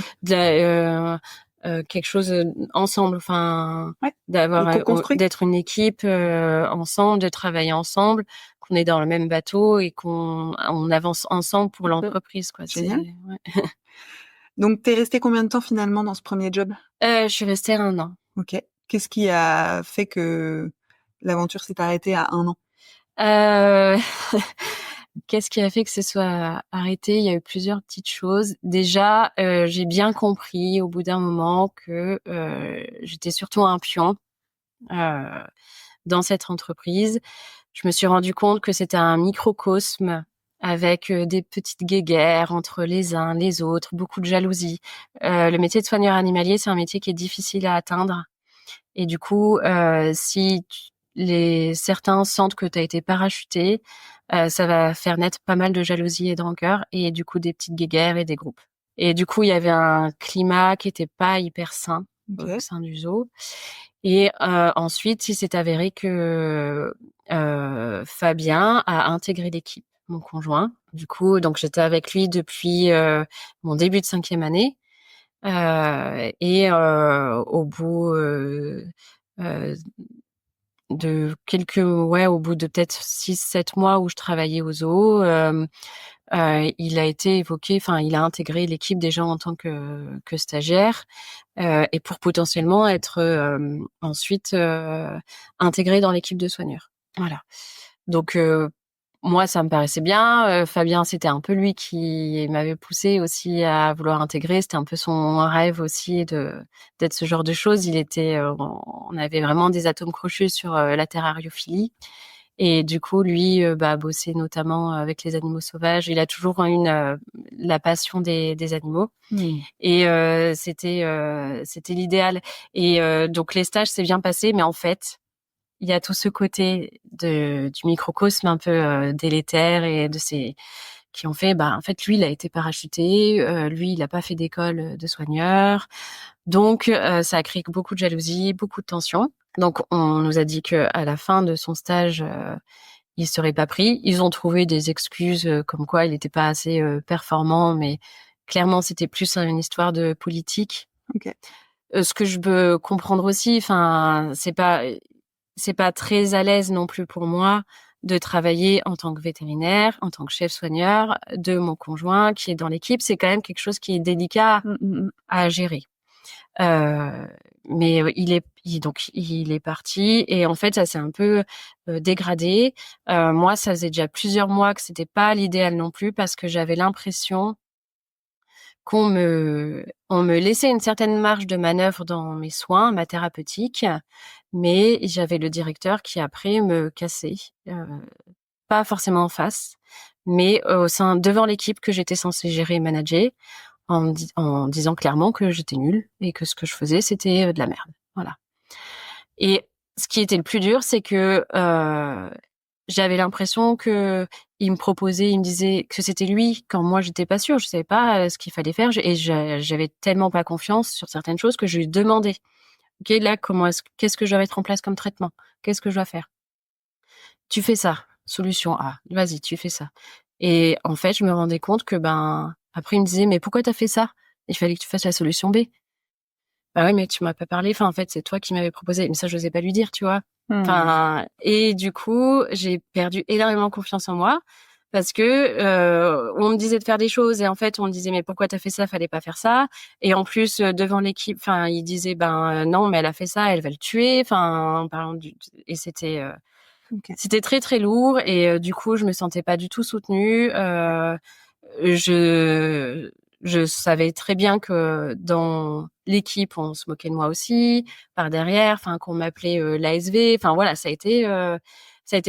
quelque chose ensemble, enfin De co-construit. d'être une équipe ensemble, de travailler ensemble, qu'on est dans le même bateau et qu'on avance ensemble pour l'entreprise, quoi. Génial. Ouais. Donc, t'es restée combien de temps finalement dans ce premier job? Je suis restée 1 an. Ok. Qu'est-ce qui a fait que l'aventure s'est arrêtée à 1 an? Qu'est-ce qui a fait que ce soit arrêté? Il y a eu plusieurs petites choses. Déjà, j'ai bien compris au bout d'un moment que j'étais surtout un pion dans cette entreprise. Je me suis rendu compte que c'était un microcosme avec des petites guéguerres entre les uns, les autres, beaucoup de jalousie. Le métier de soigneur animalier, c'est un métier qui est difficile à atteindre. Et du coup, si certains sentent que tu as été parachuté, ça va faire naître pas mal de jalousie et de rancœur et du coup des petites guéguerres et des groupes. Et du coup, il y avait un climat qui était pas hyper sain au sein du zoo. Et ensuite, il s'est avéré que Fabien a intégré l'équipe, mon conjoint. Du coup, donc j'étais avec lui depuis mon début de 5e année. Et au bout au bout de peut-être 6-7 mois où je travaillais au zoo, il a été évoqué, enfin, il a intégré l'équipe déjà en tant que stagiaire, et pour potentiellement être ensuite intégré dans l'équipe de soigneurs. Voilà. Donc moi, ça me paraissait bien. Fabien, c'était un peu lui qui m'avait poussé aussi à vouloir intégrer. C'était un peu son rêve aussi d'être ce genre de choses. On avait vraiment des atomes crochus sur la terrariophilie. Et du coup, lui, a bossé notamment avec les animaux sauvages. Il a toujours eu la passion des animaux. Et c'était l'idéal. Et donc les stages s'est bien passé, mais en fait, il y a tout ce côté du microcosme un peu délétère et de ces qui ont fait, en fait, lui, il a été parachuté, lui, il a pas fait d'école de soigneur. Donc, ça a créé beaucoup de jalousie, beaucoup de tension. Donc, on nous a dit que à la fin de son stage, il serait pas pris. Ils ont trouvé des excuses comme quoi il n'était pas assez performant, mais clairement, c'était plus une histoire de politique. Ok. Ce que je peux comprendre aussi, enfin, c'est pas très à l'aise non plus pour moi de travailler en tant que vétérinaire, en tant que chef soigneur de mon conjoint qui est dans l'équipe. C'est quand même quelque chose qui est délicat à gérer. Mais il est parti et en fait ça s'est un peu dégradé. Moi, ça faisait déjà plusieurs mois que c'était pas l'idéal non plus parce que j'avais l'impression on me laissait une certaine marge de manœuvre dans mes soins, ma thérapeutique, mais j'avais le directeur qui après me cassait, pas forcément en face, mais devant l'équipe que j'étais censée gérer et manager, en disant clairement que j'étais nulle et que ce que je faisais c'était de la merde, voilà. Et ce qui était le plus dur, c'est que j'avais l'impression que il me disait que c'était lui quand moi j'étais pas sûre, je savais pas ce qu'il fallait faire et j'avais tellement pas confiance sur certaines choses que je lui demandais. OK, là qu'est-ce que je dois mettre en place comme traitement? Qu'est-ce que je dois faire? Tu fais ça, solution A. Vas-y, tu fais ça. Et en fait, je me rendais compte que après il me disait mais pourquoi t'as fait ça? Il fallait que tu fasses la solution B. Bah oui, mais tu m'as pas parlé. Enfin, en fait, c'est toi qui m'avais proposé. Mais ça, je n'osais pas lui dire, tu vois. Enfin, et du coup, j'ai perdu énormément confiance en moi parce que on me disait de faire des choses et en fait, on me disait mais pourquoi t'as fait ça? Fallait pas faire ça. Et en plus, devant l'équipe, enfin, il disait non, mais elle a fait ça, elle va le tuer. Enfin, en parlant et c'était très très lourd et du coup, je me sentais pas du tout soutenue. je savais très bien que dans l'équipe, on se moquait de moi aussi, par derrière, enfin qu'on m'appelait l'ASV. Enfin voilà, ça a été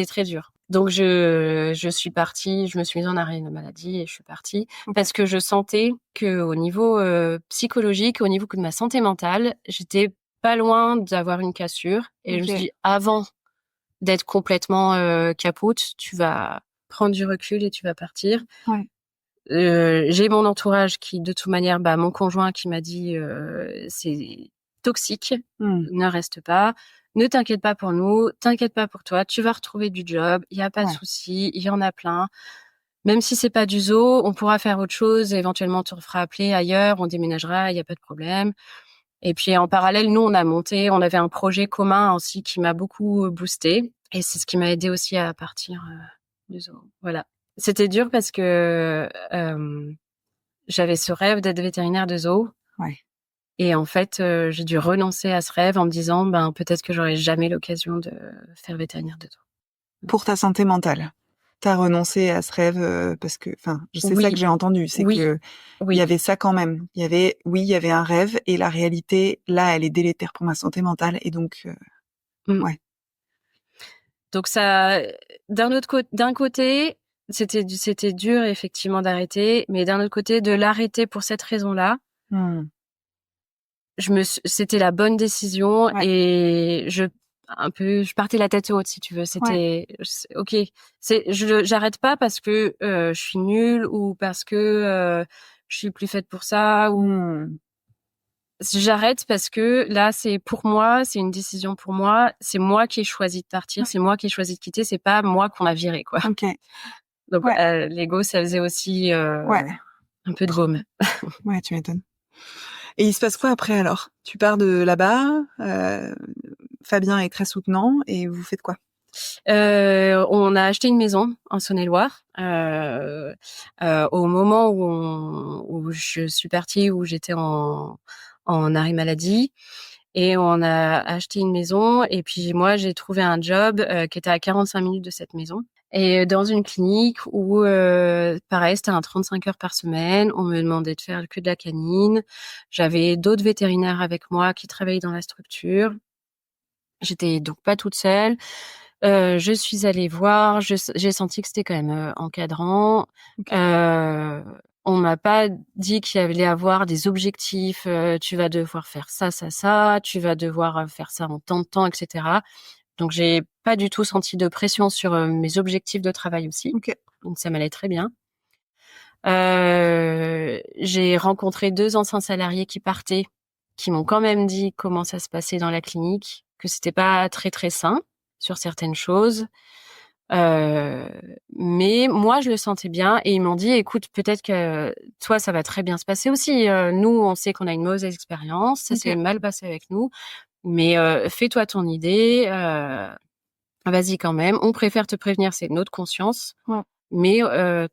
très dur. Donc je suis partie, je me suis mise en arrêt de maladie et je suis partie parce que je sentais que au niveau psychologique, au niveau de ma santé mentale, j'étais pas loin d'avoir une cassure. Et je me suis dit, avant d'être complètement capote, tu vas prendre du recul et tu vas partir. Ouais. J'ai mon entourage qui, de toute manière, mon conjoint qui m'a dit c'est toxique, ne reste pas, ne t'inquiète pas pour nous, t'inquiète pas pour toi, tu vas retrouver du job, il y a pas de souci, il y en a plein. Même si c'est pas du zoo, on pourra faire autre chose, éventuellement tu te feras appeler ailleurs, on déménagera, il y a pas de problème. Et puis en parallèle, nous on avait un projet commun aussi qui m'a beaucoup boosté et c'est ce qui m'a aidé aussi à partir du zoo. Voilà. C'était dur parce que j'avais ce rêve d'être vétérinaire de zoo. Ouais. Et en fait, j'ai dû renoncer à ce rêve en me disant, peut-être que j'aurai jamais l'occasion de faire vétérinaire de zoo. Pour ta santé mentale, t'as renoncé à ce rêve parce que, enfin, c'est Oui. ça que j'ai entendu, c'est que il y avait ça quand même. Il y avait un rêve et la réalité, là, elle est délétère pour ma santé mentale et donc, ouais. Donc ça, d'un côté, c'était dur effectivement d'arrêter, mais d'un autre côté, de l'arrêter pour cette raison-là, c'était la bonne décision et je partais la tête haute si tu veux. C'était ok. J'arrête pas parce que je suis nulle ou parce que je suis plus faite pour ça ou. J'arrête parce que là, c'est pour moi, c'est une décision pour moi. C'est moi qui ai choisi de partir, c'est moi qui ai choisi de quitter, c'est pas moi qu'on a viré, quoi. Ok. Donc, l'ego, ça faisait aussi un peu de baume. Ouais, tu m'étonnes. Et il se passe quoi après alors? Tu pars de là-bas, Fabien est très soutenant et vous faites quoi? On a acheté une maison en Saône-et-Loire. Au moment où je suis partie, où j'étais en arrêt maladie, et on a acheté une maison. Et puis moi, j'ai trouvé un job qui était à 45 minutes de cette maison. Et dans une clinique où, pareil, c'était un 35 heures par semaine. On me demandait de faire que de la canine. J'avais d'autres vétérinaires avec moi qui travaillaient dans la structure. J'étais donc pas toute seule. Je suis allée voir. J'ai senti que c'était quand même encadrant. On m'a pas dit qu'il y allait avoir des objectifs. Tu vas devoir faire ça, ça, ça. Tu vas devoir faire ça en tant de temps, etc. Donc, j'ai pas du tout senti de pression sur mes objectifs de travail aussi. Donc, ça m'allait très bien. J'ai rencontré 2 anciens salariés qui partaient, qui m'ont quand même dit comment ça se passait dans la clinique, que c'était pas très, très sain sur certaines choses. Mais moi, je le sentais bien et ils m'ont dit, écoute, peut-être que toi, ça va très bien se passer aussi. Nous, on sait qu'on a une mauvaise expérience. Ça s'est mal passé avec nous. Mais fais-toi ton idée. Vas-y quand même. On préfère te prévenir, c'est notre conscience. Mais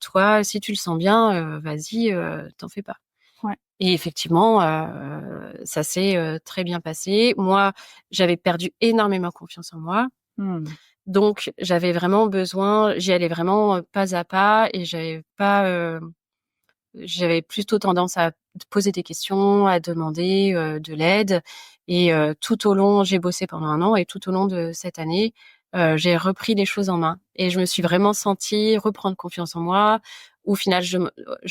toi, si tu le sens bien, vas-y, t'en fais pas. Et effectivement, ça s'est très bien passé. Moi, j'avais perdu énormément confiance en moi. Donc, j'avais vraiment besoin, j'y allais vraiment pas à pas et j'avais plutôt tendance à poser des questions, à demander de l'aide. Et tout au long, j'ai bossé pendant 1 an et tout au long de cette année, j'ai repris les choses en main et je me suis vraiment sentie reprendre confiance en moi. Au final, je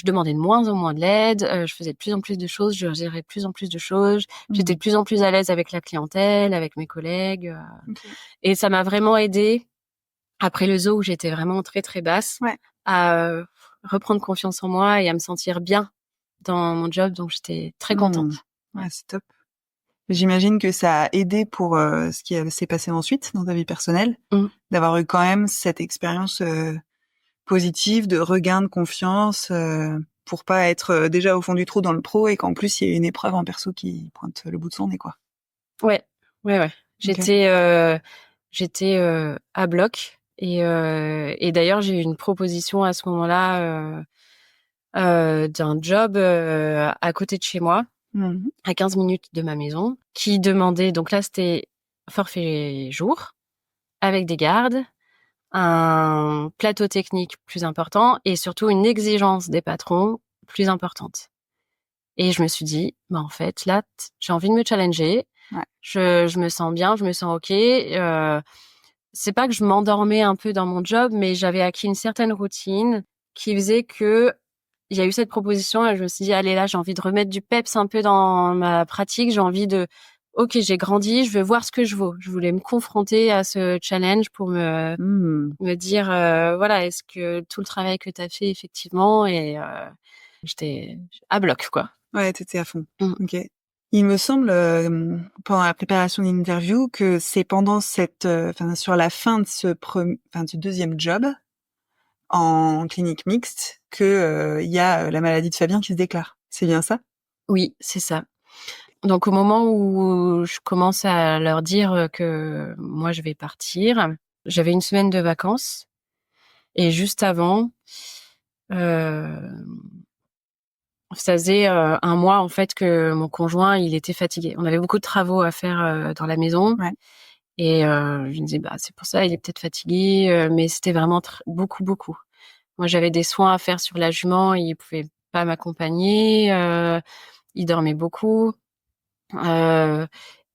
demandais de moins en moins de l'aide, je faisais de plus en plus de choses, je gérais de plus en plus de choses, j'étais de plus en plus à l'aise avec la clientèle, avec mes collègues. Et ça m'a vraiment aidée, après le zoo où j'étais vraiment très très basse, à reprendre confiance en moi et à me sentir bien dans mon job. Donc, j'étais très contente. Ouais, c'est top. J'imagine que ça a aidé pour ce qui s'est passé ensuite dans ta vie personnelle, d'avoir eu quand même cette expérience positive de regain de confiance pour pas être déjà au fond du trou dans le pro et qu'en plus il y ait une épreuve en perso qui pointe le bout de son nez, quoi. Ouais. J'étais à bloc et d'ailleurs j'ai eu une proposition à ce moment-là d'un job à côté de chez moi, à 15 minutes de ma maison, qui demandait, donc là c'était forfait jour avec des gardes, un plateau technique plus important et surtout une exigence des patrons plus importante. Et je me suis dit, bah en fait, là, j'ai envie de me challenger. Ouais. Je me sens bien, je me sens OK. C'est pas que je m'endormais un peu dans mon job, mais j'avais acquis une certaine routine qui faisait que il y a eu cette proposition et je me suis dit, allez, là, j'ai envie de remettre du peps un peu dans ma pratique. J'ai envie de, OK, j'ai grandi, je veux voir ce que je vaux. Je voulais me confronter à ce challenge pour me dire, voilà, est-ce que tout le travail que tu as fait, effectivement, et j'étais à bloc, quoi. Ouais, t'étais à fond. Mmh. OK. Il me semble, pendant la préparation d'une interview, que c'est pendant sur la fin de du deuxième job en clinique mixte que il y a la maladie de Fabien qui se déclare. C'est bien ça? Oui, c'est ça. Donc, au moment où je commence à leur dire que moi, je vais partir, j'avais une semaine de vacances. Et juste avant, ça faisait 1 mois, en fait, que mon conjoint, il était fatigué. On avait beaucoup de travaux à faire dans la maison. Ouais. Et je me disais, bah, c'est pour ça, il est peut-être fatigué. Mais c'était vraiment beaucoup, beaucoup. Moi, j'avais des soins à faire sur la jument. Il pouvait pas m'accompagner. Il dormait beaucoup.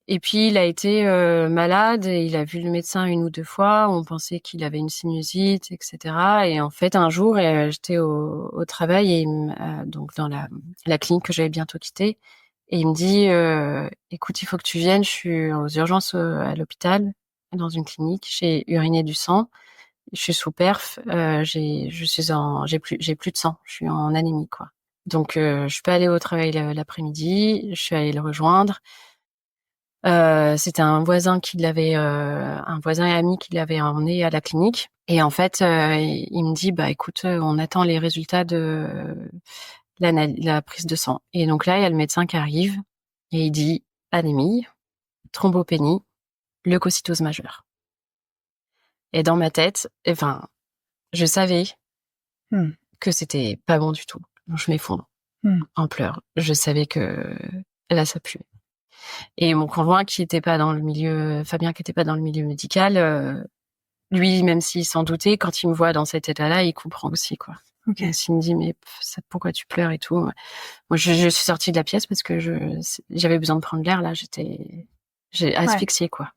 Et puis, il a été malade et il a vu le médecin 1 ou 2 fois. On pensait qu'il avait une sinusite, etc. Et en fait, un jour, j'étais au travail et donc dans la clinique que j'avais bientôt quittée. Et il me dit, écoute, il faut que tu viennes. Je suis aux urgences à l'hôpital, dans une clinique. J'ai uriné du sang. Je suis sous perf. J'ai plus de sang. Je suis en anémie, quoi. Donc, je suis pas allée au travail l'après-midi. Je suis allée le rejoindre. C'était un voisin un voisin et ami qui l'avait emmené à la clinique. Et en fait, il me dit, bah écoute, on attend les résultats de la prise de sang. Et donc là, il y a le médecin qui arrive et il dit anémie, thrombopénie, leucocytose majeure. Et dans ma tête, enfin, je savais que c'était pas bon du tout. Donc je m'effondre en pleurs. Je savais que là, ça puait. Et mon conjoint Fabien qui était pas dans le milieu médical, lui, même s'il s'en doutait, quand il me voit dans cet état-là, il comprend aussi, quoi. OK. Et s'il me dit, mais pourquoi tu pleures et tout. Moi, je suis sortie de la pièce parce que j'avais besoin de prendre l'air, là. J'ai asphyxié, quoi.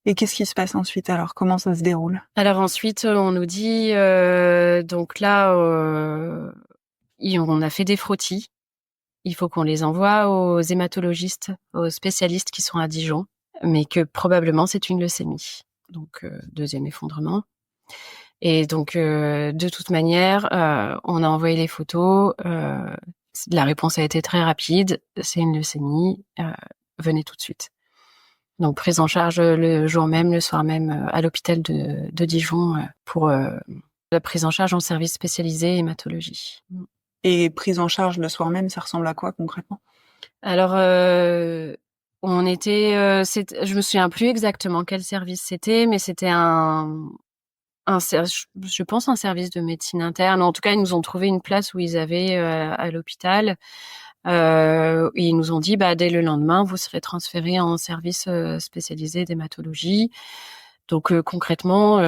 Et qu'est-ce qui se passe ensuite alors? Comment ça se déroule? Alors ensuite, on nous dit, donc là, on a fait des frottis. Il faut qu'on les envoie aux hématologistes, aux spécialistes qui sont à Dijon, mais que probablement c'est une leucémie. Donc, deuxième effondrement. Et donc, de toute manière, on a envoyé les photos. La réponse a été très rapide. C'est une leucémie. Venez tout de suite. Donc, prise en charge le jour même, le soir même, à l'hôpital de Dijon pour la prise en charge en service spécialisé hématologie. Et prise en charge le soir même, ça ressemble à quoi concrètement? Alors, on était, je me souviens plus exactement quel service c'était, mais c'était je pense un service de médecine interne. En tout cas, ils nous ont trouvé une place où ils avaient à l'hôpital. Et ils nous ont dit, bah dès le lendemain, vous serez transféré en service spécialisé d'hématologie. Donc concrètement,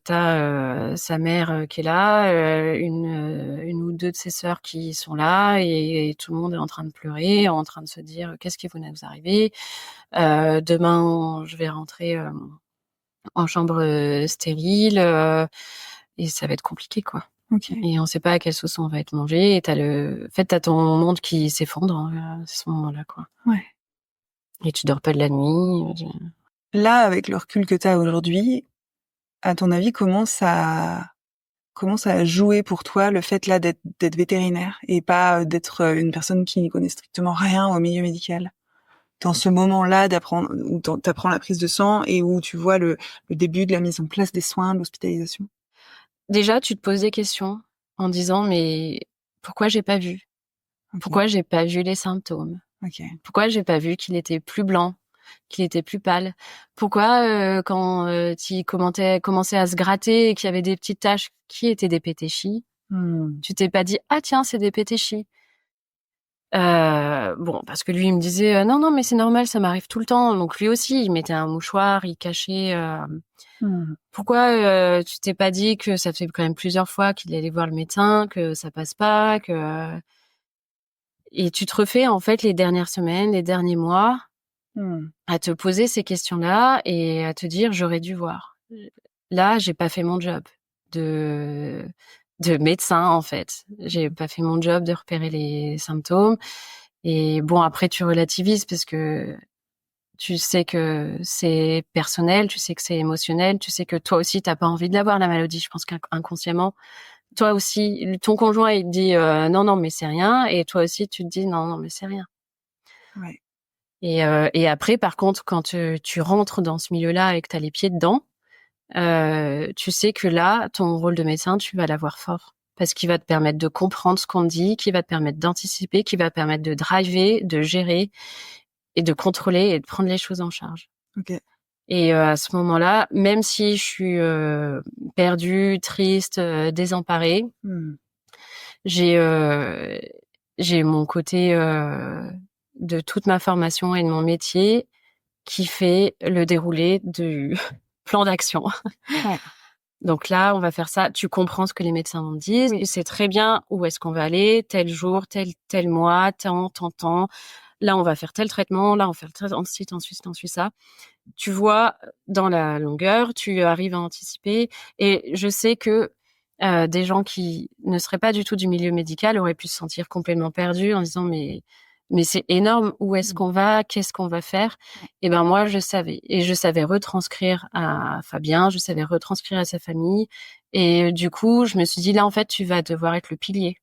t'as sa mère qui est là, une ou deux de ses sœurs qui sont là, et tout le monde est en train de pleurer, en train de se dire qu'est-ce qui va nous arriver. Demain, je vais rentrer en chambre stérile, et ça va être compliqué, quoi. OK. Et on sait pas à quelle sauce on va être mangé. Et t'as ton monde qui s'effondre à ce moment-là, quoi. Ouais. Et tu dors pas de la nuit. Là, avec le recul que tu as aujourd'hui, à ton avis, comment ça a joué pour toi le fait là d'être vétérinaire et pas d'être une personne qui n'y connaît strictement rien au milieu médical? Dans ce moment-là d'apprendre, où t'apprends la prise de sang et où tu vois le début de la mise en place des soins, de l'hospitalisation. Déjà, tu te poses des questions en disant, mais pourquoi j'ai pas vu? Okay. Pourquoi j'ai pas vu les symptômes? OK. Pourquoi j'ai pas vu qu'il était plus blanc, qu'il était plus pâle? Pourquoi quand il commençait à se gratter et qu'il y avait des petites taches qui étaient des pétéchis, tu t'es pas dit, ah tiens, c'est des pétéchis? Bon, parce que lui, il me disait, non, non, mais c'est normal, ça m'arrive tout le temps. Donc lui aussi, il mettait un mouchoir, il cachait. Pourquoi tu t'es pas dit que ça fait quand même plusieurs fois qu'il allait voir le médecin, que ça passe pas, que... Et tu te refais en fait les dernières semaines, les derniers mois à te poser ces questions-là et à te dire j'aurais dû voir. Là, j'ai pas fait mon job de médecin en fait. J'ai pas fait mon job de repérer les symptômes. Et bon, après tu relativises parce que tu sais que c'est personnel, tu sais que c'est émotionnel, tu sais que toi aussi t'as pas envie de l'avoir la maladie. Je pense qu'inconsciemment, toi aussi, ton conjoint il te dit non mais c'est rien, et toi aussi tu te dis non mais c'est rien. Ouais. Et après, par contre, quand tu rentres dans ce milieu-là et que t'as les pieds dedans, tu sais que là, ton rôle de médecin, tu vas l'avoir fort. Parce qu'il va te permettre de comprendre ce qu'on te dit, qui va te permettre d'anticiper, qui va te permettre de driver, de gérer et de contrôler et de prendre les choses en charge. Ok. Et à ce moment-là, même si je suis perdue, triste, désemparée, j'ai mon côté de toute ma formation et de mon métier qui fait le déroulé du plan d'action. Ouais. Donc là, on va faire ça. Tu comprends ce que les médecins nous disent. Tu sais très bien où est-ce qu'on va aller, tel jour, tel mois, tant. Là, on va faire tel traitement. Là, on va faire ensuite ça. Tu vois dans la longueur, tu arrives à anticiper. Et je sais que des gens qui ne seraient pas du tout du milieu médical auraient pu se sentir complètement perdus en disant mais c'est énorme, où est-ce qu'on va, qu'est-ce qu'on va faire? Et ben moi je savais retranscrire à Fabien, je savais retranscrire à sa famille, et du coup je me suis dit là en fait tu vas devoir être le pilier.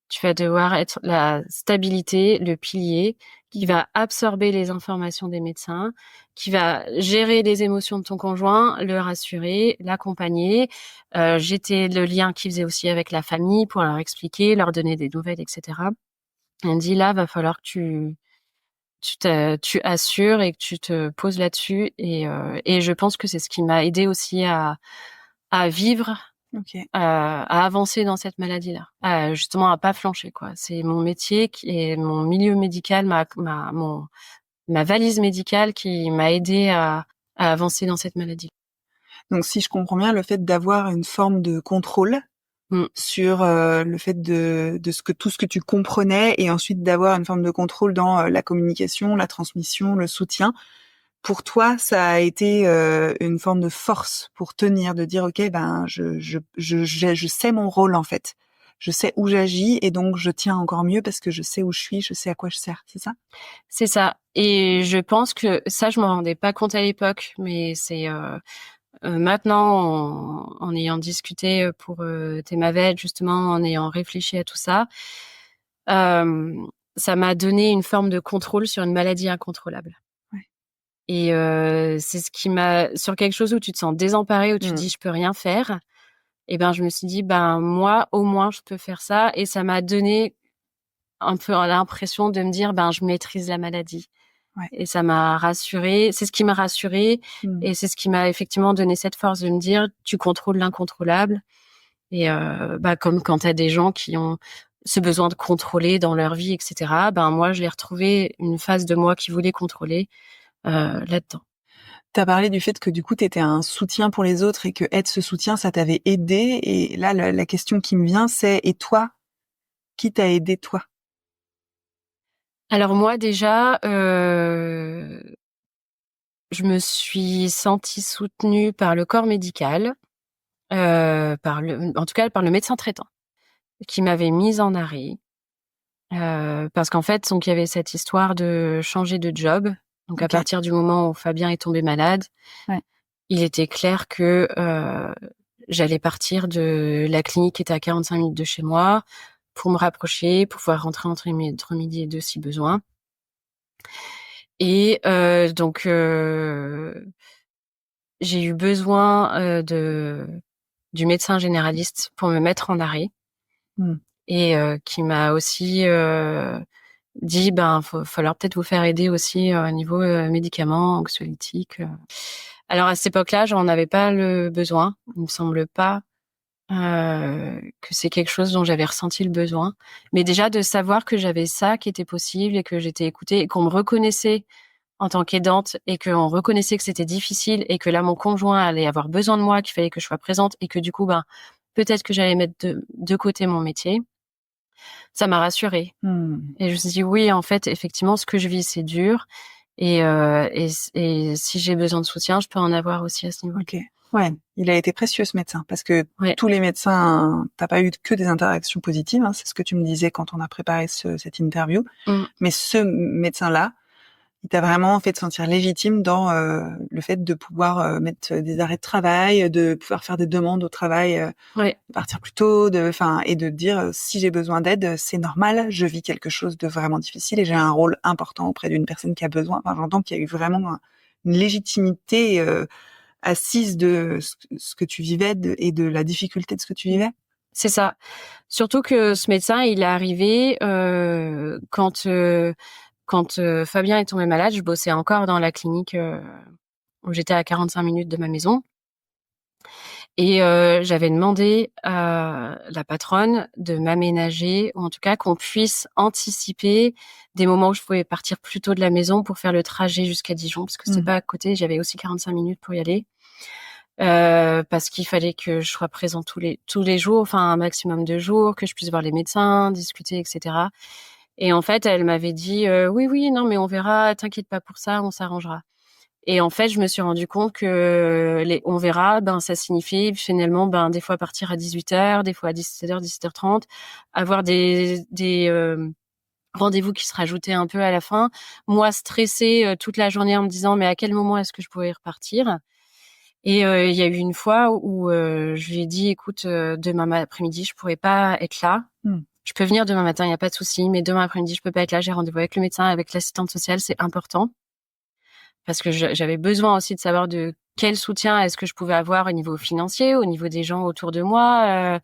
Tu vas devoir être la stabilité, le pilier qui va absorber les informations des médecins, qui va gérer les émotions de ton conjoint, le rassurer, l'accompagner. J'étais le lien qui faisait aussi avec la famille pour leur expliquer, leur donner des nouvelles, etc. Elle me dit là, va falloir que tu assures et que tu te poses là-dessus. Et je pense que c'est ce qui m'a aidé aussi à vivre, à avancer dans cette maladie-là, justement à pas flancher, quoi. C'est mon métier et mon milieu médical, ma valise médicale qui m'a aidé à avancer dans cette maladie. Donc, si je comprends bien, le fait d'avoir une forme de contrôle sur le fait de tout ce que tu comprenais, et ensuite d'avoir une forme de contrôle dans la communication, la transmission, le soutien. Pour toi, ça a été une forme de force pour tenir, de dire ok, ben je sais mon rôle en fait, je sais où j'agis, et donc je tiens encore mieux parce que je sais où je suis, je sais à quoi je sers, c'est ça? C'est ça. Et je pense que ça, je m'en rendais pas compte à l'époque, mais c'est maintenant, en ayant discuté pour Themavet, justement, en ayant réfléchi à tout ça, ça m'a donné une forme de contrôle sur une maladie incontrôlable. Ouais. Et c'est ce qui m'a, sur quelque chose où tu te sens désemparé, où tu te dis je peux rien faire. Et ben je me suis dit moi au moins je peux faire ça, et ça m'a donné un peu l'impression de me dire je maîtrise la maladie. Ouais. Et ça m'a rassurée, c'est ce qui m'a rassurée, et c'est ce qui m'a effectivement donné cette force de me dire tu contrôles l'incontrôlable. Et comme quand t'as des gens qui ont ce besoin de contrôler dans leur vie, etc. Moi je l'ai retrouvé, une phase de moi qui voulait contrôler là-dedans. T'as parlé du fait que du coup t'étais un soutien pour les autres et que être ce soutien ça t'avait aidé, et là la question qui me vient c'est et toi, qui t'a aidé toi? Alors moi déjà je me suis sentie soutenue par le corps médical, en tout cas par le médecin traitant qui m'avait mise en arrêt, parce qu'en fait donc il y avait cette histoire de changer de job. Donc à partir du moment où Fabien est tombé malade, il était clair que j'allais partir de la clinique qui était à 45 minutes de chez moi pour me rapprocher, pour pouvoir rentrer entre midi et 2 si besoin. Et donc j'ai eu besoin du médecin généraliste pour me mettre en arrêt, et qui m'a aussi dit falloir peut-être vous faire aider aussi au niveau médicaments, anxiolytiques. Alors à cette époque-là, j'en avais pas le besoin. Il me semble pas que c'est quelque chose dont j'avais ressenti le besoin. Mais déjà de savoir que j'avais ça qui était possible et que j'étais écoutée et qu'on me reconnaissait en tant qu'aidante, et qu'on reconnaissait que c'était difficile et que là mon conjoint allait avoir besoin de moi, qu'il fallait que je sois présente, et que du coup peut-être que j'allais mettre de côté mon métier. Ça m'a rassurée. Mmh. Et je me suis dit, oui, en fait, effectivement, ce que je vis, c'est dur. Et si j'ai besoin de soutien, je peux en avoir aussi à ce niveau. Ok. Ouais, il a été précieux ce médecin parce que Ouais. tous les médecins, t'as pas eu que des interactions positives, hein, c'est ce que tu me disais quand on a préparé cette interview. Mais ce médecin-là, il t'a vraiment fait te sentir légitime dans le fait de pouvoir mettre des arrêts de travail, de pouvoir faire des demandes au travail, Ouais. de partir plus tôt, et de dire si j'ai besoin d'aide, c'est normal, je vis quelque chose de vraiment difficile et j'ai un rôle important auprès d'une personne qui a besoin. Enfin, j'entends qu'il y a eu vraiment une légitimité assise de ce que tu vivais et de la difficulté de ce que tu vivais. C'est ça. Surtout que ce médecin, il est arrivé quand Fabien est tombé malade. Je bossais encore dans la clinique où j'étais à 45 minutes de ma maison. Et j'avais demandé à la patronne de m'aménager, ou en tout cas qu'on puisse anticiper des moments où je pouvais partir plus tôt de la maison pour faire le trajet jusqu'à Dijon, parce que c'était pas à côté, j'avais aussi 45 minutes pour y aller. Parce qu'il fallait que je sois présente tous les jours, enfin un maximum de jours, que je puisse voir les médecins, discuter, etc. Et en fait, elle m'avait dit oui, non, mais on verra, t'inquiète pas pour ça, on s'arrangera. Et en fait, je me suis rendu compte que on verra, ça signifie finalement, des fois partir à 18h, des fois à 17h, 17h30, avoir des rendez-vous qui se rajoutaient un peu à la fin. Moi, stressée toute la journée en me disant, mais à quel moment est-ce que je pourrais repartir? Et il y a eu une fois où je lui ai dit, écoute, demain après-midi, je pourrais pas être là. Je peux venir demain matin, il n'y a pas de souci, mais demain après-midi, je peux pas être là. J'ai rendez-vous avec le médecin, avec l'assistante sociale, c'est important. Parce que j'avais besoin aussi de savoir de quel soutien est-ce que je pouvais avoir au niveau financier, au niveau des gens autour de moi.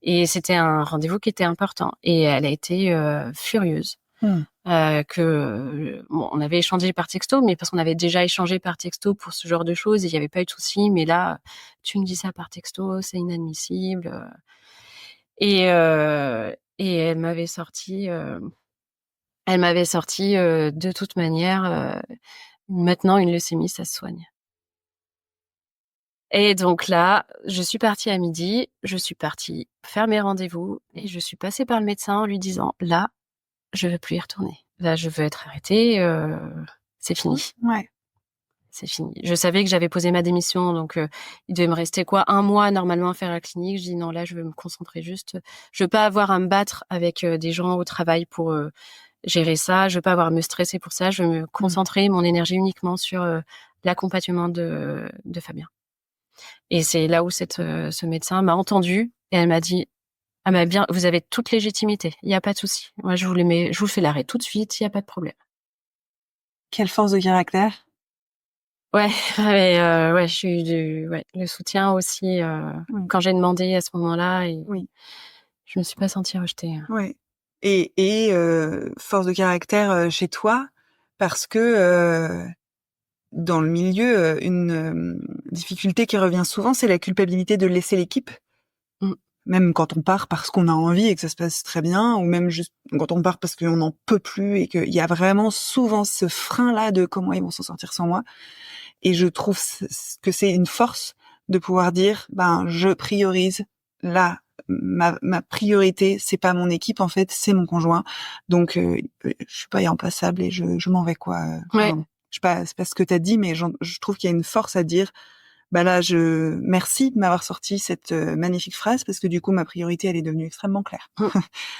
Et c'était un rendez-vous qui était important. Et elle a été furieuse. On avait échangé par texto, mais parce qu'on avait déjà échangé par texto pour ce genre de choses, il n'y avait pas eu de souci. Mais là, tu me dis ça par texto, c'est inadmissible. Et elle m'avait sorti de toute manière. Maintenant, une leucémie, ça se soigne. Et donc là, je suis partie à midi, je suis partie faire mes rendez-vous et je suis passée par le médecin en lui disant, là, je veux plus y retourner. Là, je veux être arrêtée, c'est fini. Ouais. C'est fini. Je savais que j'avais posé ma démission, donc il devait me rester 1 mois normalement à faire la clinique. Je dis non, là, je veux me concentrer juste. Je veux pas avoir à me battre avec des gens au travail pour gérer ça. Je veux pas avoir à me stresser pour ça. Je veux me concentrer mon énergie uniquement sur l'accompagnement de Fabien. Et c'est là où ce médecin m'a entendue et elle m'a dit, vous avez toute légitimité. Il y a pas de souci. Moi, je vous fais l'arrêt tout de suite. Il y a pas de problème. Quelle force de caractère. Ouais, j'ai eu le soutien aussi quand j'ai demandé à ce moment-là et je me suis pas sentie rejetée. Ouais. Et force de caractère chez toi parce que dans le milieu, une difficulté qui revient souvent, c'est la culpabilité de laisser l'équipe. Même quand on part parce qu'on a envie et que ça se passe très bien, ou même juste quand on part parce qu'on n'en peut plus et qu'il y a vraiment souvent ce frein-là de comment ils vont s'en sortir sans moi. Et je trouve que c'est une force de pouvoir dire, je priorise là, ma priorité, c'est pas mon équipe, en fait, c'est mon conjoint. Donc, je suis pas irremplaçable et je m'en vais, quoi. Ouais. Je sais pas, c'est pas ce que t'as dit, mais je trouve qu'il y a une force à dire, merci de m'avoir sorti cette magnifique phrase parce que du coup, ma priorité, elle est devenue extrêmement claire.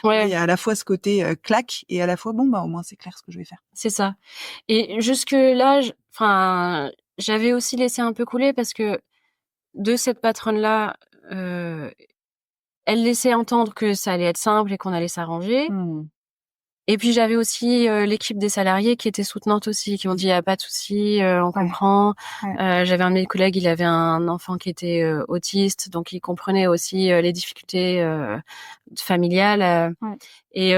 Ouais. Il y a à la fois ce côté claque et à la fois, au moins, c'est clair ce que je vais faire. C'est ça. Et jusque là, j'avais aussi laissé un peu couler parce que de cette patronne-là, elle laissait entendre que ça allait être simple et qu'on allait s'arranger. Et puis j'avais aussi l'équipe des salariés qui était soutenante aussi, qui m'ont dit il y a pas de souci, on comprend. J'avais un de mes collègues, il avait un enfant qui était autiste, donc il comprenait aussi les difficultés familiales. Et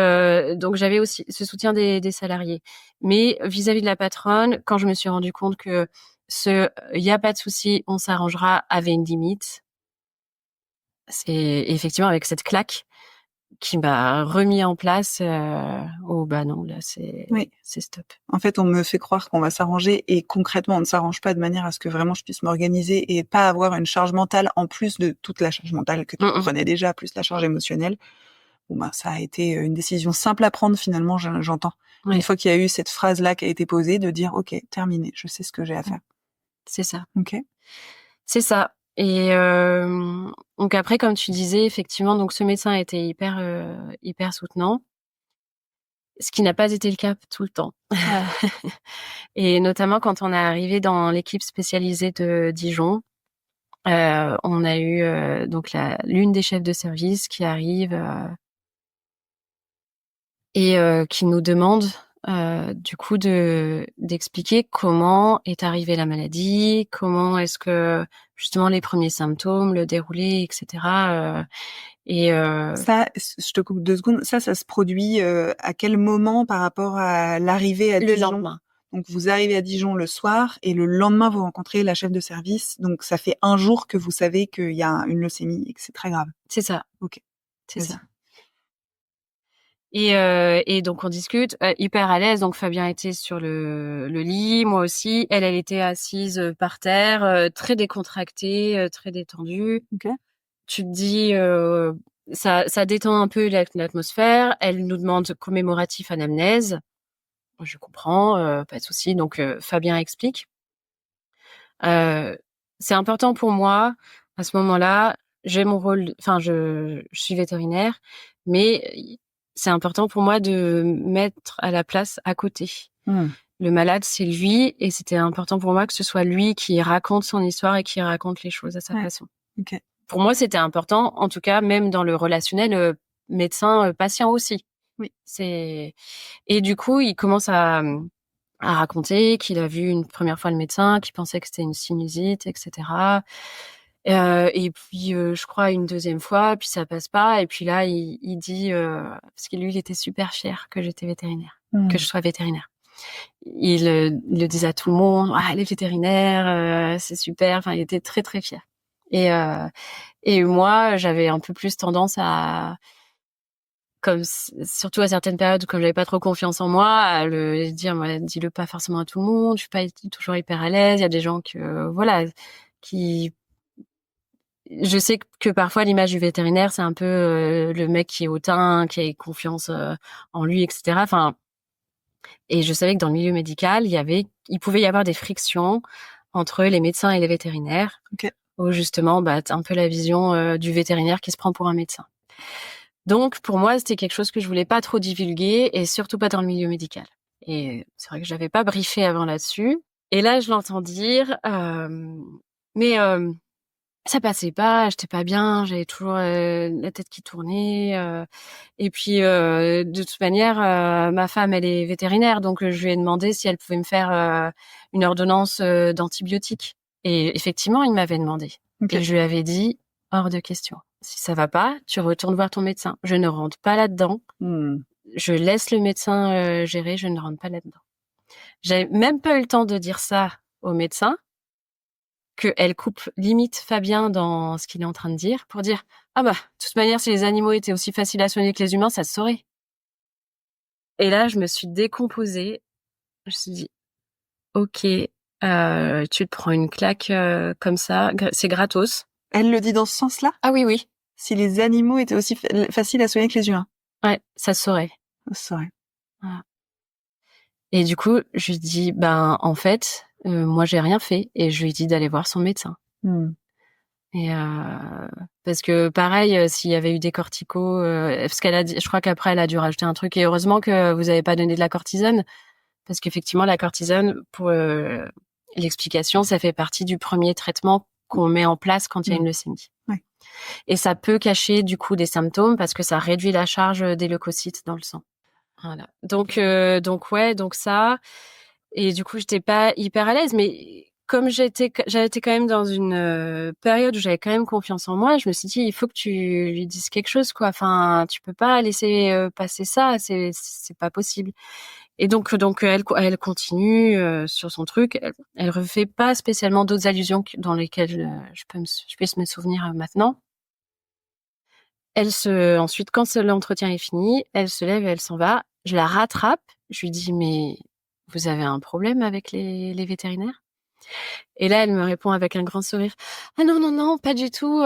donc j'avais aussi ce soutien des salariés. Mais vis-à-vis de la patronne, quand je me suis rendu compte que il y a pas de souci, on s'arrangera, avait une limite. C'est effectivement avec cette claque qui m'a remis en place non, là c'est stop. En fait, on me fait croire qu'on va s'arranger et concrètement, on ne s'arrange pas de manière à ce que vraiment je puisse m'organiser et pas avoir une charge mentale en plus de toute la charge mentale que tu prenais déjà, plus la charge émotionnelle. ça a été une décision simple à prendre finalement, j'entends. Ouais. Une fois qu'il y a eu cette phrase-là qui a été posée, de dire ok, terminé, je sais ce que j'ai à faire. C'est ça. Ok. C'est ça. Et donc après, comme tu disais, effectivement, donc ce médecin a été hyper soutenant, ce qui n'a pas été le cas tout le temps. Et notamment quand on est arrivé dans l'équipe spécialisée de Dijon, on a eu donc l'une des chefs de service qui arrive et qui nous demande du coup d'expliquer comment est arrivée la maladie, comment est-ce que justement les premiers symptômes, le déroulé, etc. Ça, je te coupe 2 secondes. Ça se produit à quel moment par rapport à l'arrivée à le Dijon? lendemain. Donc vous arrivez à Dijon le soir et le lendemain vous rencontrez la chef de service. Donc ça fait un jour que vous savez qu'il y a une leucémie et que c'est très grave. C'est ça. Ok. C'est Vas-y. ça. Et donc on discute, hyper à l'aise. Donc Fabien était sur le lit, moi aussi. Elle était assise par terre, très décontractée, très détendue. Ok. Tu te dis, ça détend un peu l'atmosphère. Elle nous demande commémoratif anamnèse. Je comprends, pas de souci. Donc Fabien explique. C'est important pour moi à ce moment-là. J'ai mon rôle, enfin je suis vétérinaire, mais c'est important pour moi de mettre à la place à côté. Le malade, c'est lui, et c'était important pour moi que ce soit lui qui raconte son histoire et qui raconte les choses à sa façon. Ok. Pour moi, c'était important, en tout cas, même dans le relationnel médecin-patient aussi. Oui. Et du coup, il commence à raconter qu'il a vu une première fois le médecin, qu'il pensait que c'était une sinusite, etc. Et puis, je crois une deuxième fois, puis ça passe pas. Et puis là, il dit, parce que lui, il était super fier que j'étais vétérinaire, que je sois vétérinaire. Il le disait à tout le monde, ah, elle est vétérinaire, c'est super. Enfin, il était très, très fier. Et moi, j'avais un peu plus tendance à, comme surtout à certaines périodes, comme j'avais pas trop confiance en moi, à le dire, moi, dis-le pas forcément à tout le monde. Je suis pas toujours hyper à l'aise. Il y a des gens qui, je sais que parfois l'image du vétérinaire, c'est un peu le mec qui est hautain, qui a confiance en lui, etc. Enfin, et je savais que dans le milieu médical, il pouvait y avoir des frictions entre les médecins et les vétérinaires. Ok. Où justement, t'as un peu la vision du vétérinaire qui se prend pour un médecin. Donc, pour moi, c'était quelque chose que je voulais pas trop divulguer, et surtout pas dans le milieu médical. Et c'est vrai que je l'avais pas briefé avant là-dessus. Et là, je l'entends dire, mais ça passait pas, j'étais pas bien, j'avais toujours la tête qui tournait. Et puis, de toute manière, ma femme, elle est vétérinaire, donc je lui ai demandé si elle pouvait me faire une ordonnance d'antibiotiques. Et effectivement, il m'avait demandé. Okay. Et je lui avais dit, hors de question. Si ça va pas, tu retournes voir ton médecin. Je ne rentre pas là-dedans. Je laisse le médecin gérer, je ne rentre pas là-dedans. J'avais même pas eu le temps de dire ça au médecin, qu'elle coupe limite Fabien dans ce qu'il est en train de dire, pour dire, ah bah, de toute manière, si les animaux étaient aussi faciles à soigner que les humains, ça se saurait. Et là, je me suis décomposée. Je me suis dit, ok, tu te prends une claque comme ça, c'est gratos. Elle le dit dans ce sens-là? Ah oui, oui. Si les animaux étaient aussi faciles à soigner que les humains. Ouais, ça se saurait. Ça se saurait. Voilà. Et du coup, je lui dis, en fait, moi, j'ai rien fait. Et je lui dis d'aller voir son médecin. Et parce que pareil, s'il y avait eu des corticos, parce qu'elle a dit, je crois qu'après elle a dû rajouter un truc. Et heureusement que vous avez pas donné de la cortisone, parce qu'effectivement la cortisone, pour l'explication, ça fait partie du premier traitement qu'on met en place quand il y a une leucémie. Ouais. Et ça peut cacher du coup des symptômes parce que ça réduit la charge des leucocytes dans le sang. Voilà. Donc ça. Et du coup j'étais pas hyper à l'aise, mais comme j'étais quand même dans une période où j'avais quand même confiance en moi, je me suis dit, il faut que tu lui dises quelque chose, quoi. Enfin, tu peux pas laisser passer ça, c'est pas possible. Et donc elle continue sur son truc. Elle refait pas spécialement d'autres allusions dans lesquelles je puisse me souvenir maintenant. Ensuite, quand l'entretien est fini, elle se lève et elle s'en va. Je la rattrape. Je lui dis, mais vous avez un problème avec les vétérinaires? Et là, elle me répond avec un grand sourire. Ah non, non, non, pas du tout.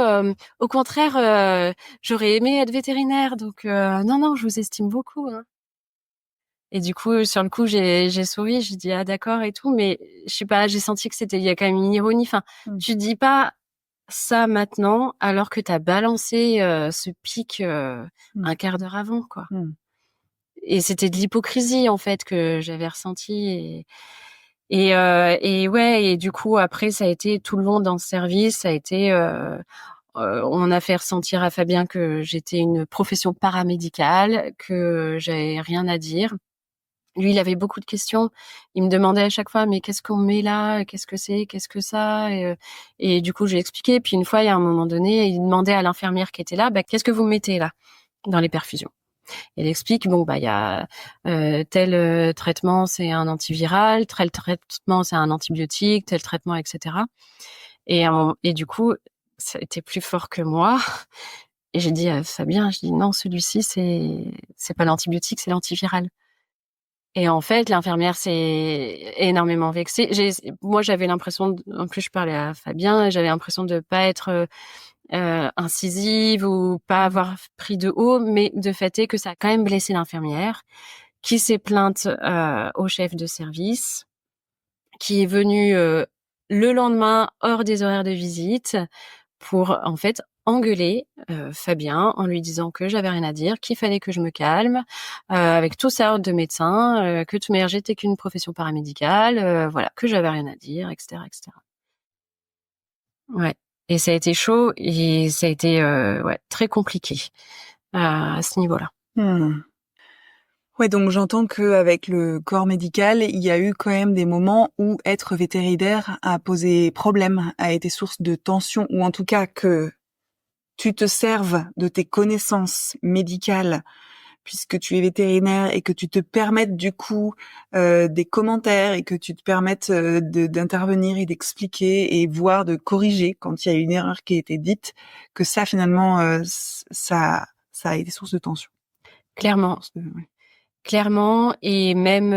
Au contraire, j'aurais aimé être vétérinaire. Donc, non, non, je vous estime beaucoup. Hein. Et du coup, sur le coup, j'ai souri. J'ai dit, ah d'accord et tout. Mais je sais pas, j'ai senti que il y a quand même une ironie. Enfin, tu dis pas ça maintenant alors que t'as balancé ce pic un quart d'heure avant, quoi. Et c'était de l'hypocrisie, en fait, que j'avais ressenti. Et ouais, et du coup, après, ça a été tout le long dans ce service, ça a été, on a fait ressentir à Fabien que j'étais une profession paramédicale, que j'avais rien à dire. Lui, il avait beaucoup de questions. Il me demandait à chaque fois, mais qu'est-ce qu'on met là? Qu'est-ce que c'est? Qu'est-ce que ça? Et du coup, j'ai expliqué. Puis une fois, il y a un moment donné, il demandait à l'infirmière qui était là, bah, qu'est-ce que vous mettez là dans les perfusions? Elle explique, bon, bah, il y a tel traitement, c'est un antiviral, tel traitement, c'est un antibiotique, tel traitement, etc. Et du coup, ça a été plus fort que moi. Et j'ai dit à Fabien, je dis non, celui-ci, c'est pas l'antibiotique, c'est l'antiviral. Et en fait, l'infirmière s'est énormément vexée. Moi, j'avais l'impression, en plus, je parlais à Fabien, j'avais l'impression de pas être incisive ou pas avoir pris de haut, mais de fait est que ça a quand même blessé l'infirmière, qui s'est plainte au chef de service, qui est venu le lendemain hors des horaires de visite pour en fait engueuler Fabien en lui disant que j'avais rien à dire, qu'il fallait que je me calme, avec tout ça de médecins, que de toute manière j'étais qu'une profession paramédicale, voilà, que j'avais rien à dire, etc., etc. Ouais. Et ça a été chaud et ça a été ouais, très compliqué à ce niveau-là. Ouais, donc j'entends qu'avec le corps médical, il y a eu quand même des moments où être vétérinaire a posé problème, a été source de tension, ou en tout cas que tu te serves de tes connaissances médicales puisque tu es vétérinaire et que tu te permettes du coup des commentaires et que tu te permettes d'intervenir et d'expliquer et voire de corriger quand il y a une erreur qui a été dite, que ça finalement ça a été source de tension. Clairement. Ouais. Clairement, et même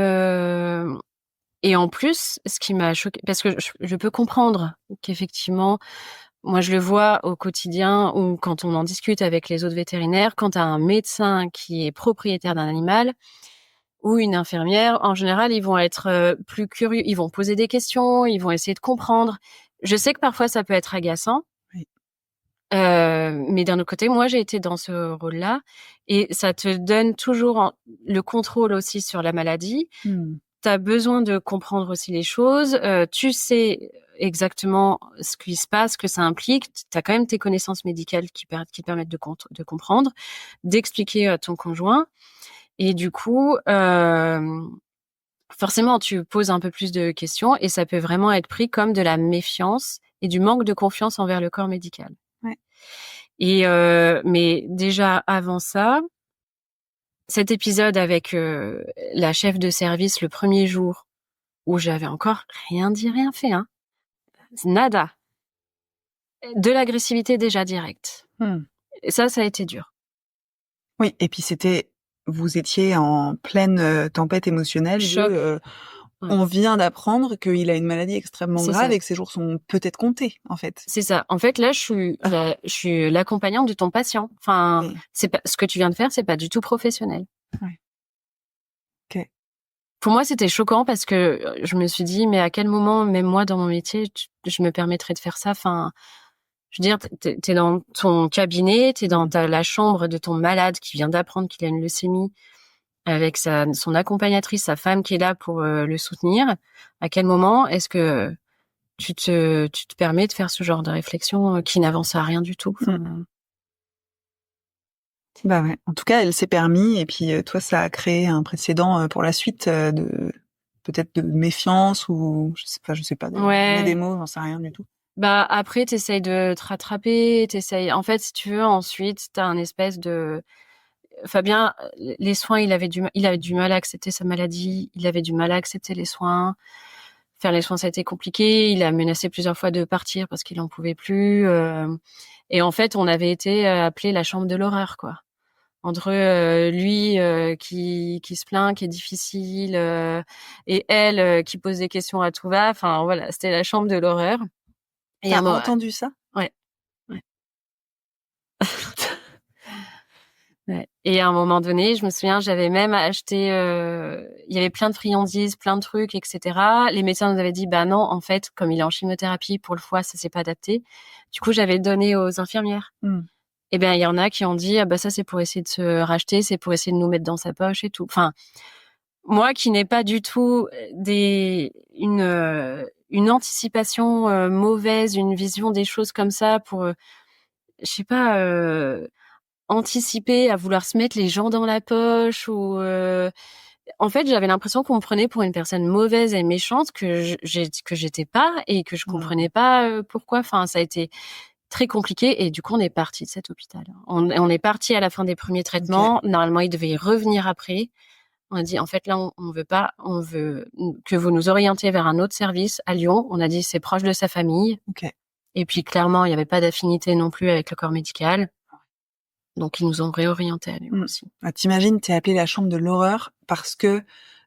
et en plus, ce qui m'a choqué, parce que je peux comprendre qu'effectivement, moi je le vois au quotidien ou quand on en discute avec les autres vétérinaires, quand tu as un médecin qui est propriétaire d'un animal ou une infirmière, en général, ils vont être plus curieux, ils vont poser des questions, ils vont essayer de comprendre. Je sais que parfois ça peut être agaçant. Oui. Mais d'un autre côté, moi, j'ai été dans ce rôle-là et ça te donne toujours le contrôle aussi sur la maladie. Tu as besoin de comprendre aussi les choses. Tu sais exactement ce qui se passe, ce que ça implique. Tu as quand même tes connaissances médicales qui te permettent de comprendre, d'expliquer à ton conjoint. Et du coup, forcément, tu poses un peu plus de questions et ça peut vraiment être pris comme de la méfiance et du manque de confiance envers le corps médical. Ouais. Et mais déjà avant ça, cet épisode avec la chef de service le premier jour où j'avais encore rien dit, rien fait, hein, nada, de l'agressivité déjà directe. Et ça a été dur. Oui, et puis vous étiez en pleine tempête émotionnelle. Choc. Ouais. On vient d'apprendre qu'il a une maladie extrêmement grave ça. et que ses jours sont peut-être comptés, en fait. C'est ça. En fait, là, je suis l'accompagnante de ton patient. Enfin, oui. C'est pas ce que tu viens de faire, c'est pas du tout professionnel. Ouais. Ok. Pour moi, c'était choquant parce que je me suis dit, mais à quel moment, même moi, dans mon métier, je me permettrais de faire ça. Enfin, je veux dire, t'es dans ton cabinet, t'es dans la chambre de ton malade qui vient d'apprendre qu'il a une leucémie, avec son accompagnatrice, sa femme qui est là pour le soutenir. À quel moment est-ce que tu te permets de faire ce genre de réflexion qui n'avance à rien du tout? Bah ouais. En tout cas, elle s'est permis, et puis toi, ça a créé un précédent pour la suite de peut-être de méfiance ou je sais pas, des mots, j'en sais rien du tout. Bah après, t'essayes de te rattraper, en fait, si tu veux, ensuite, t'as un espèce de Fabien, les soins, il avait du mal à accepter sa maladie, il avait du mal à accepter les soins. Faire les soins, ça a été compliqué. Il a menacé plusieurs fois de partir parce qu'il en pouvait plus. Et en fait, on avait été appelé la chambre de l'horreur, quoi. entre lui qui se plaint, qui est difficile, et elle qui pose des questions à tout va. Enfin voilà, c'était la chambre de l'horreur. Et T'as entendu ça? Ouais. Ouais. Et à un moment donné, je me souviens, j'avais même acheté, il y avait plein de friandises, plein de trucs, etc. Les médecins nous avaient dit, bah non, en fait, comme il est en chimiothérapie pour le foie, ça s'est pas adapté. Du coup, j'avais donné aux infirmières. Et ben, il y en a qui ont dit, ah bah ça, c'est pour essayer de se racheter, c'est pour essayer de nous mettre dans sa poche et tout. Enfin, moi qui n'ai pas du tout une anticipation mauvaise, une vision des choses comme ça pour, je sais pas, anticiper à vouloir se mettre les gens dans la poche ou en fait j'avais l'impression qu'on me prenait pour une personne mauvaise et méchante que j'étais pas et que je comprenais pas pourquoi. Enfin, ça a été très compliqué et du coup on est parti de cet hôpital. On est parti à la fin des premiers traitements. Normalement il devait y revenir après. On a dit en fait là on veut pas, on veut que vous nous orientiez vers un autre service à Lyon. On a dit c'est proche de sa famille. Et puis clairement il y avait pas d'affinité non plus avec le corps médical. Donc, ils nous ont réorientés à Lyon aussi. T'imagines, t'es appelé la chambre de l'horreur parce que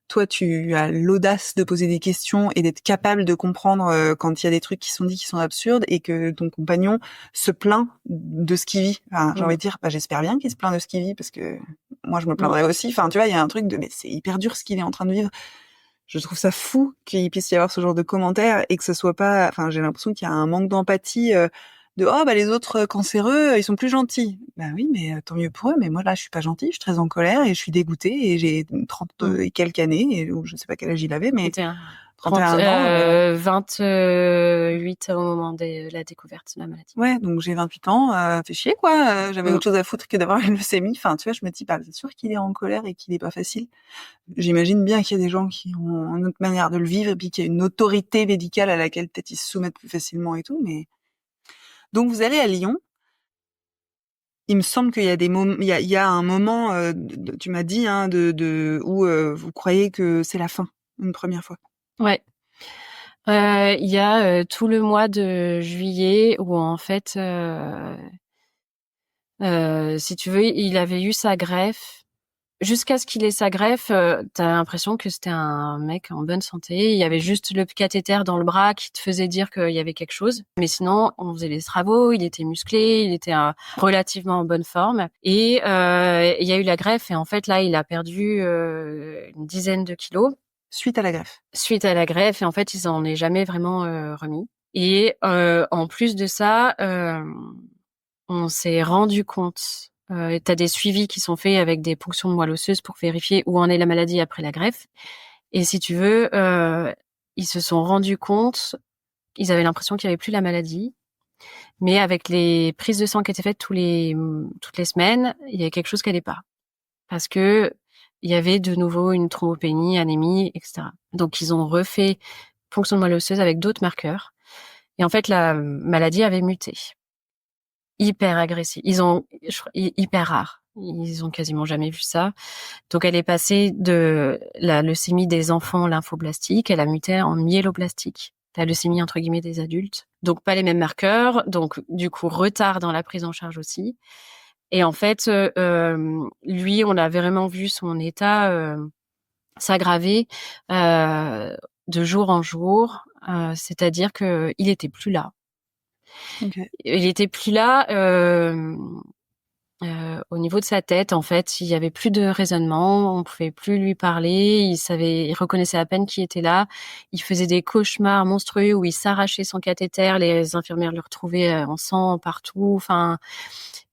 toi, tu as l'audace de poser des questions et d'être capable de comprendre quand il y a des trucs qui sont dits qui sont absurdes et que ton compagnon se plaint de ce qu'il vit. Enfin, j'ai envie de dire, j'espère bien qu'il se plaint de ce qu'il vit parce que moi, je me plaindrais aussi. Enfin, tu vois, il y a un truc mais c'est hyper dur ce qu'il est en train de vivre. Je trouve ça fou qu'il puisse y avoir ce genre de commentaires et que ce soit pas, enfin, j'ai l'impression qu'il y a un manque d'empathie, les autres cancéreux, ils sont plus gentils. Ben oui, mais tant mieux pour eux, mais moi là je suis pas gentille, je suis très en colère et je suis dégoûtée et j'ai 30 et quelques années et je sais pas quel âge il avait, mais 31 ans. 28 au moment de la découverte de la maladie. Ouais, donc j'ai 28 ans, fait chier quoi, j'avais autre chose à foutre que d'avoir une leucémie. Enfin, tu vois, je me dis, c'est sûr qu'il est en colère et qu'il est pas facile. J'imagine bien qu'il y a des gens qui ont une autre manière de le vivre et puis qu'il y a une autorité médicale à laquelle peut-être ils se soumettent plus facilement et tout, mais... Donc vous allez à Lyon. Il me semble qu'il y a des moments, il y a un moment, tu m'as dit, où vous croyez que c'est la fin, une première fois. Ouais. Il y a tout le mois de juillet où en fait, si tu veux, il avait eu sa greffe. Jusqu'à ce qu'il ait sa greffe, t'as l'impression que c'était un mec en bonne santé. Il y avait juste le cathéter dans le bras qui te faisait dire qu'il y avait quelque chose. Mais sinon, on faisait les travaux, il était musclé, il était relativement en bonne forme. Et il y a eu la greffe et en fait là, il a perdu une dizaine de kilos. Suite à la greffe. Et en fait, il s'en est jamais vraiment remis. Et en plus de ça, on s'est rendu compte... t'as des suivis qui sont faits avec des ponctions de moelle osseuse pour vérifier où en est la maladie après la greffe. Et si tu veux, ils se sont rendus compte, ils avaient l'impression qu'il n'y avait plus la maladie. Mais avec les prises de sang qui étaient faites toutes les semaines, il y avait quelque chose qui n'allait pas. Parce que il y avait de nouveau une thrombopénie, anémie, etc. Donc, ils ont refait ponction de moelle osseuse avec d'autres marqueurs. Et en fait, la maladie avait muté. Hyper agressif. Hyper rare. Ils ont quasiment jamais vu ça. Donc, elle est passée de la leucémie des enfants lymphoblastique, elle a muté en myéloblastique, la leucémie entre guillemets des adultes. Donc, pas les mêmes marqueurs. Donc, du coup, retard dans la prise en charge aussi. Et en fait, lui, on a vraiment vu son état s'aggraver de jour en jour. C'est-à-dire que il était plus là. Il était plus là au niveau de sa tête. En fait, il y avait plus de raisonnement, on pouvait plus lui parler. Il reconnaissait à peine qui était là. Il faisait des cauchemars monstrueux où il s'arrachait son cathéter. Les infirmières le retrouvaient en sang partout. Enfin,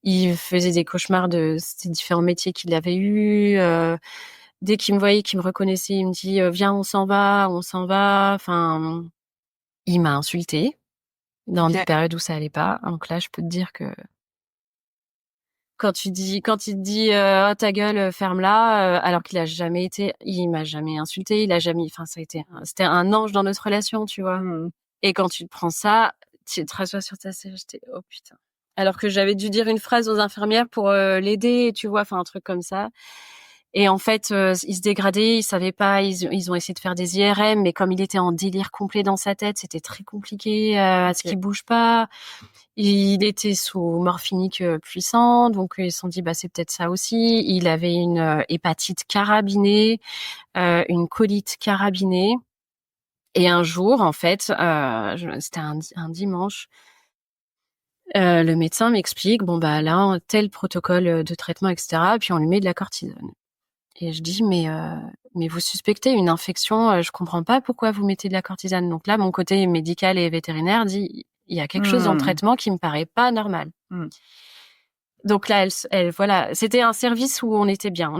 il faisait des cauchemars de ces différents métiers qu'il avait eus. Dès qu'il me voyait, qu'il me reconnaissait, il me dit viens, on s'en va. Enfin, il m'a insulté dans des périodes où ça allait pas. Donc là, je peux te dire que quand il te dit oh, ta gueule, ferme-la, alors qu'il il m'a jamais insulté, c'était un ange dans notre relation, tu vois. Et quand tu te prends ça, tu te rassois sur ta chaise, j'étais oh putain. Alors que j'avais dû dire une phrase aux infirmières pour l'aider, tu vois, enfin un truc comme ça. Et en fait, il se dégradait, il savait pas, ils ont essayé de faire des IRM, mais comme il était en délire complet dans sa tête, c'était très compliqué à ce qu'il bouge pas. Il était sous morphinique puissant, donc ils se sont dit c'est peut-être ça aussi. Il avait une hépatite carabinée, une colite carabinée. Et un jour, en fait, c'était un dimanche, le médecin m'explique là tel protocole de traitement, etc. Puis on lui met de la cortisone. Et je dis mais vous suspectez une infection, je comprends pas pourquoi vous mettez de la cortisone. Donc là, mon côté médical et vétérinaire dit il y a quelque chose dans le traitement qui me paraît pas normal. Donc là, elle voilà, c'était un service où on était bien.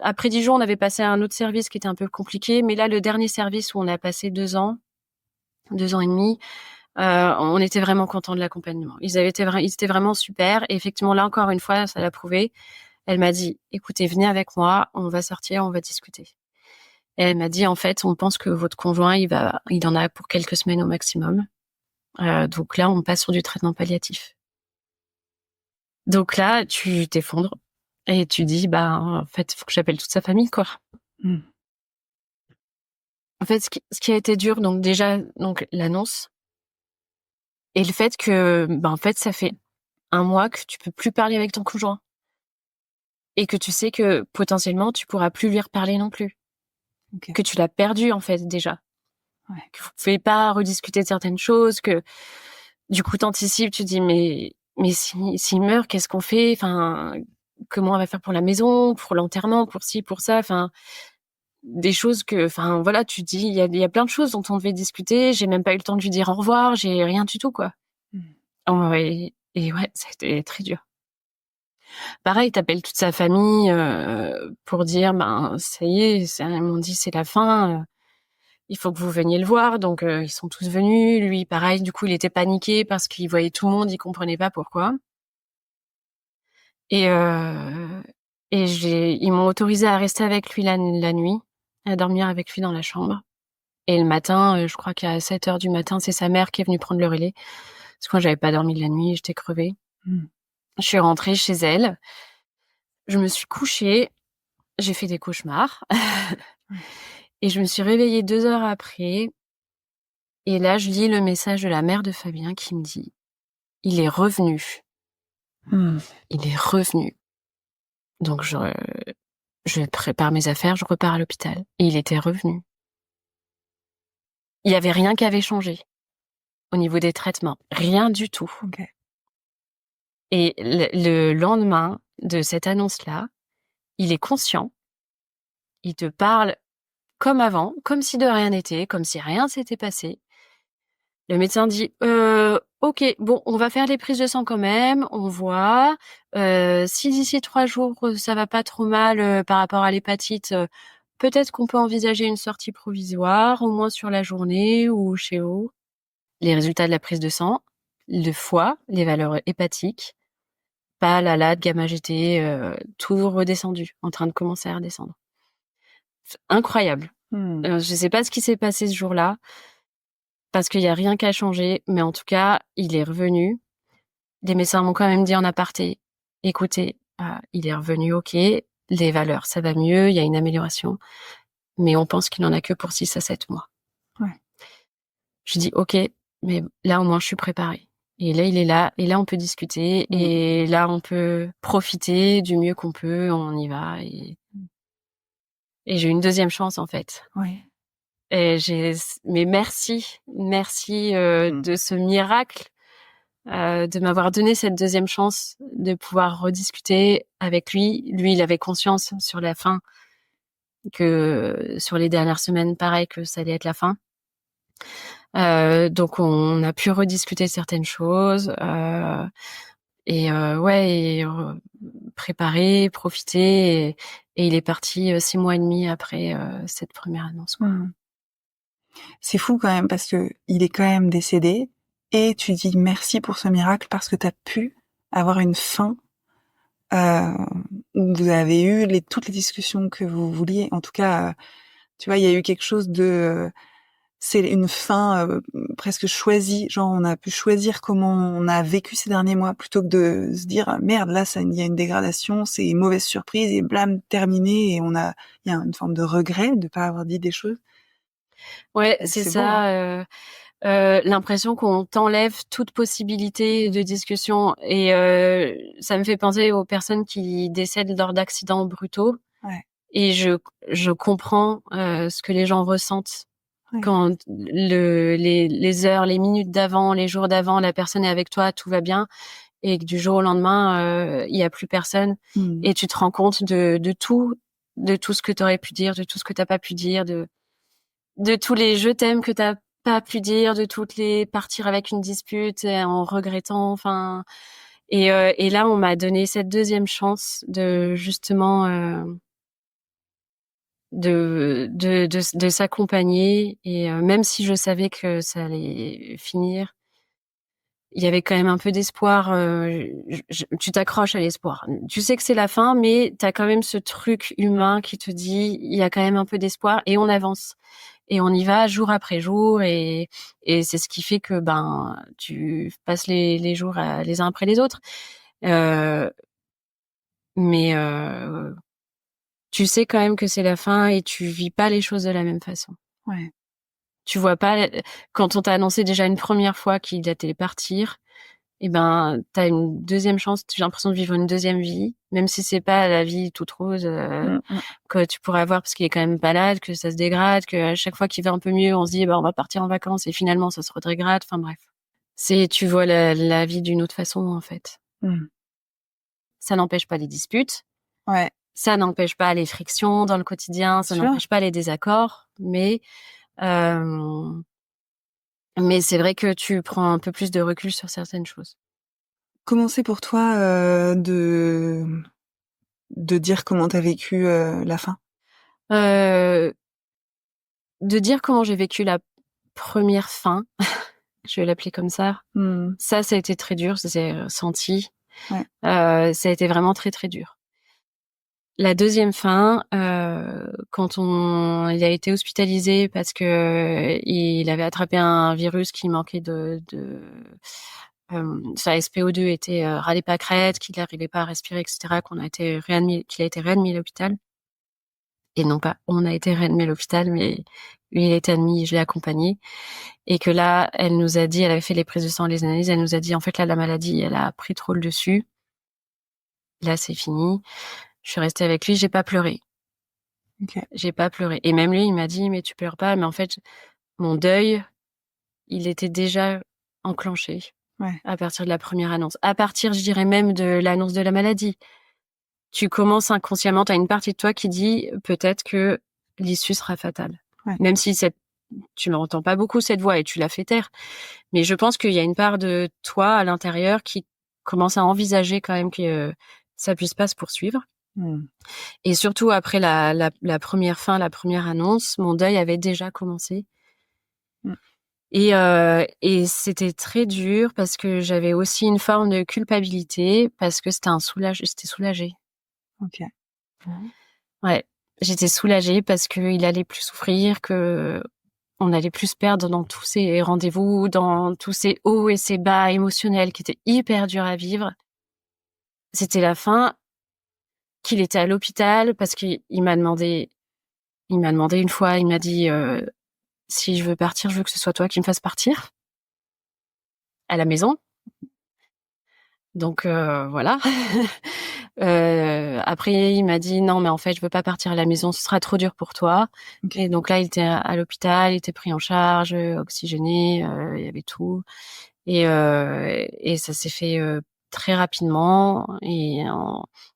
Après 10 jours, on avait passé à un autre service qui était un peu compliqué, mais là, le dernier service où on a passé 2 ans et demi, on était vraiment contents de l'accompagnement. Ils étaient vraiment super. Et effectivement, là encore une fois, ça l'a prouvé. Elle m'a dit, écoutez, venez avec moi, on va sortir, on va discuter. Et elle m'a dit, en fait, on pense que votre conjoint, il en a pour quelques semaines au maximum. Donc là, on passe sur du traitement palliatif. Donc là, tu t'effondres et tu dis, en fait, il faut que j'appelle toute sa famille, quoi. En fait, ce qui a été dur, donc déjà, l'annonce et le fait que, en fait, ça fait 1 mois que tu peux plus parler avec ton conjoint et que tu sais que potentiellement tu pourras plus lui reparler non plus, que tu l'as perdu en fait déjà, que vous pouvez pas rediscuter de certaines choses, que du coup t'anticipes, tu dis mais s'il meurt, qu'est-ce qu'on fait, enfin comment on va faire pour la maison, pour l'enterrement, pour ci, pour ça, enfin des choses que, enfin voilà, tu dis il y a plein de choses dont on devait discuter, j'ai même pas eu le temps de lui dire au revoir, j'ai rien du tout quoi. Et ouais, ça a été très dur. Pareil, t'appelles toute sa famille pour dire ça y est, ils m'ont dit c'est la fin, il faut que vous veniez le voir. Donc ils sont tous venus. Lui, pareil, du coup il était paniqué parce qu'il voyait tout le monde, il comprenait pas pourquoi. Et ils m'ont autorisé à rester avec lui la nuit, à dormir avec lui dans la chambre. Et le matin, je crois qu'à 7h du matin, c'est sa mère qui est venue prendre le relais. Parce que moi, j'avais pas dormi de la nuit, j'étais crevée. Je suis rentrée chez elle. Je me suis couchée. J'ai fait des cauchemars. Et je me suis réveillée 2 heures après. Et là, je lis le message de la mère de Fabien qui me dit « Il est revenu. » Il est revenu. Donc, je prépare mes affaires, je repars à l'hôpital. Et il était revenu. Il y avait rien qui avait changé au niveau des traitements. Rien du tout. Et le lendemain de cette annonce-là, il est conscient. Il te parle comme avant, comme si de rien n'était, comme si rien s'était passé. Le médecin dit ok, bon, on va faire les prises de sang quand même, on voit. Si d'ici 3 jours ça va pas trop mal par rapport à l'hépatite, peut-être qu'on peut envisager une sortie provisoire, au moins sur la journée ou chez vous. Les résultats de la prise de sang, le foie, les valeurs hépatiques, pas la LAT, gamma GT, tout redescendu, en train de commencer à redescendre. Incroyable. Je sais pas ce qui s'est passé ce jour-là, parce qu'il y a rien qui a changé, mais en tout cas, il est revenu. Les médecins m'ont quand même dit en aparté, écoutez, il est revenu, ok, les valeurs, ça va mieux, il y a une amélioration, mais on pense qu'il n'en a que pour 6 à 7 mois. Je dis, ok, mais là, au moins, je suis préparée. Et là, il est là, et là, on peut discuter, et là, on peut profiter du mieux qu'on peut, on y va, et j'ai une deuxième chance, en fait. Et mais merci de ce miracle, de m'avoir donné cette deuxième chance de pouvoir rediscuter avec lui. Lui, il avait conscience sur la fin que sur les dernières semaines, pareil, que ça allait être la fin. Donc on a pu rediscuter certaines choses préparer, profiter et il est parti 6 mois et demi après cette première annonce. C'est fou quand même parce que il est quand même décédé et tu dis merci pour ce miracle parce que tu as pu avoir une fin où vous avez eu toutes les discussions que vous vouliez. En tout cas, tu vois, il y a eu quelque chose de c'est une fin presque choisie, genre on a pu choisir comment on a vécu ces derniers mois plutôt que de se dire merde là il y a une dégradation, c'est une mauvaise surprise et blâme terminé et il y a une forme de regret de pas avoir dit des choses. Ouais, c'est beau, ça. hein. L'impression qu'on t'enlève toute possibilité de discussion et ça me fait penser aux personnes qui décèdent lors d'accidents brutaux. Ouais. Et je comprends ce que les gens ressentent quand les heures, les minutes d'avant, les jours d'avant, la personne est avec toi, tout va bien, et que du jour au lendemain, il y a plus personne, et tu te rends compte de tout ce que tu aurais pu dire, de tout ce que t'as pas pu dire, de tous les je t'aime que t'as pas pu dire, de toutes les partir avec une dispute en regrettant, enfin, et là on m'a donné cette deuxième chance de justement de s'accompagner, et même si je savais que ça allait finir, il y avait quand même un peu d'espoir. Tu t'accroches à l'espoir. Tu sais que c'est la fin, mais t'as quand même ce truc humain qui te dit il y a quand même un peu d'espoir, et on avance et on y va jour après jour, et c'est ce qui fait que tu passes les jours les uns après les autres. Mais tu sais quand même que c'est la fin et tu vis pas les choses de la même façon. Ouais. Tu vois pas, quand on t'a annoncé déjà une première fois qu'il allait partir, et t'as une deuxième chance, tu as l'impression de vivre une deuxième vie, même si c'est pas la vie toute rose que tu pourrais avoir parce qu'il est quand même malade, que ça se dégrade, que à chaque fois qu'il va un peu mieux, on se dit on va partir en vacances et finalement ça se redégrade, enfin bref. Tu vois la vie d'une autre façon en fait. Ça n'empêche pas les disputes. Ouais. Ça n'empêche pas les frictions dans le quotidien, ça n'empêche pas les désaccords, mais c'est vrai que tu prends un peu plus de recul sur certaines choses. Comment c'est pour toi de dire comment t'as vécu la fin? De dire comment j'ai vécu la première fin, je vais l'appeler comme ça. Ça a été très dur, ça s'est ressenti. Ouais. Ça a été vraiment très très dur. La deuxième fin, quand il a été hospitalisé parce que il avait attrapé un virus qui manquait sa SPO2 était râlait pas crête, qu'il n'arrivait pas à respirer, etc., qu'il a été réadmis à l'hôpital. Et non pas on a été réadmis à l'hôpital, mais lui il a été admis, je l'ai accompagné. Et que là, elle nous a dit, elle avait fait les prises de sang, les analyses, elle nous a dit en fait là la maladie, elle a pris trop le dessus. Là c'est fini. Je suis restée avec lui, j'ai pas pleuré. Okay. J'ai pas pleuré. Et même lui, il m'a dit mais tu pleures pas, mais en fait mon deuil, il était déjà enclenché. Ouais. À partir de la première annonce. À partir, je dirais même de l'annonce de la maladie. Tu commences inconsciemment, t'as une partie de toi qui dit peut-être que l'issue sera fatale. Ouais. Même si tu n'entends pas beaucoup cette voix et tu la fais taire. Mais je pense qu'il y a une part de toi à l'intérieur qui commence à envisager quand même que ça puisse pas se poursuivre. Et surtout après la première fin, la première annonce, mon deuil avait déjà commencé. Et c'était très dur parce que j'avais aussi une forme de culpabilité parce que j'étais soulagée. Ok. Ouais, j'étais soulagée parce qu'il allait plus souffrir, que on allait plus se perdre dans tous ces rendez-vous, dans tous ces hauts et ces bas émotionnels qui étaient hyper durs à vivre. C'était la fin, qu'il était à l'hôpital parce qu'il m'a demandé une fois, il m'a dit si je veux partir, je veux que ce soit toi qui me fasses partir à la maison. Donc voilà. Après, il m'a dit non, mais en fait, je veux pas partir à la maison, ce sera trop dur pour toi. Okay. Et donc là, il était à l'hôpital, il était pris en charge, oxygéné, il y avait tout. Et ça s'est fait très rapidement. Et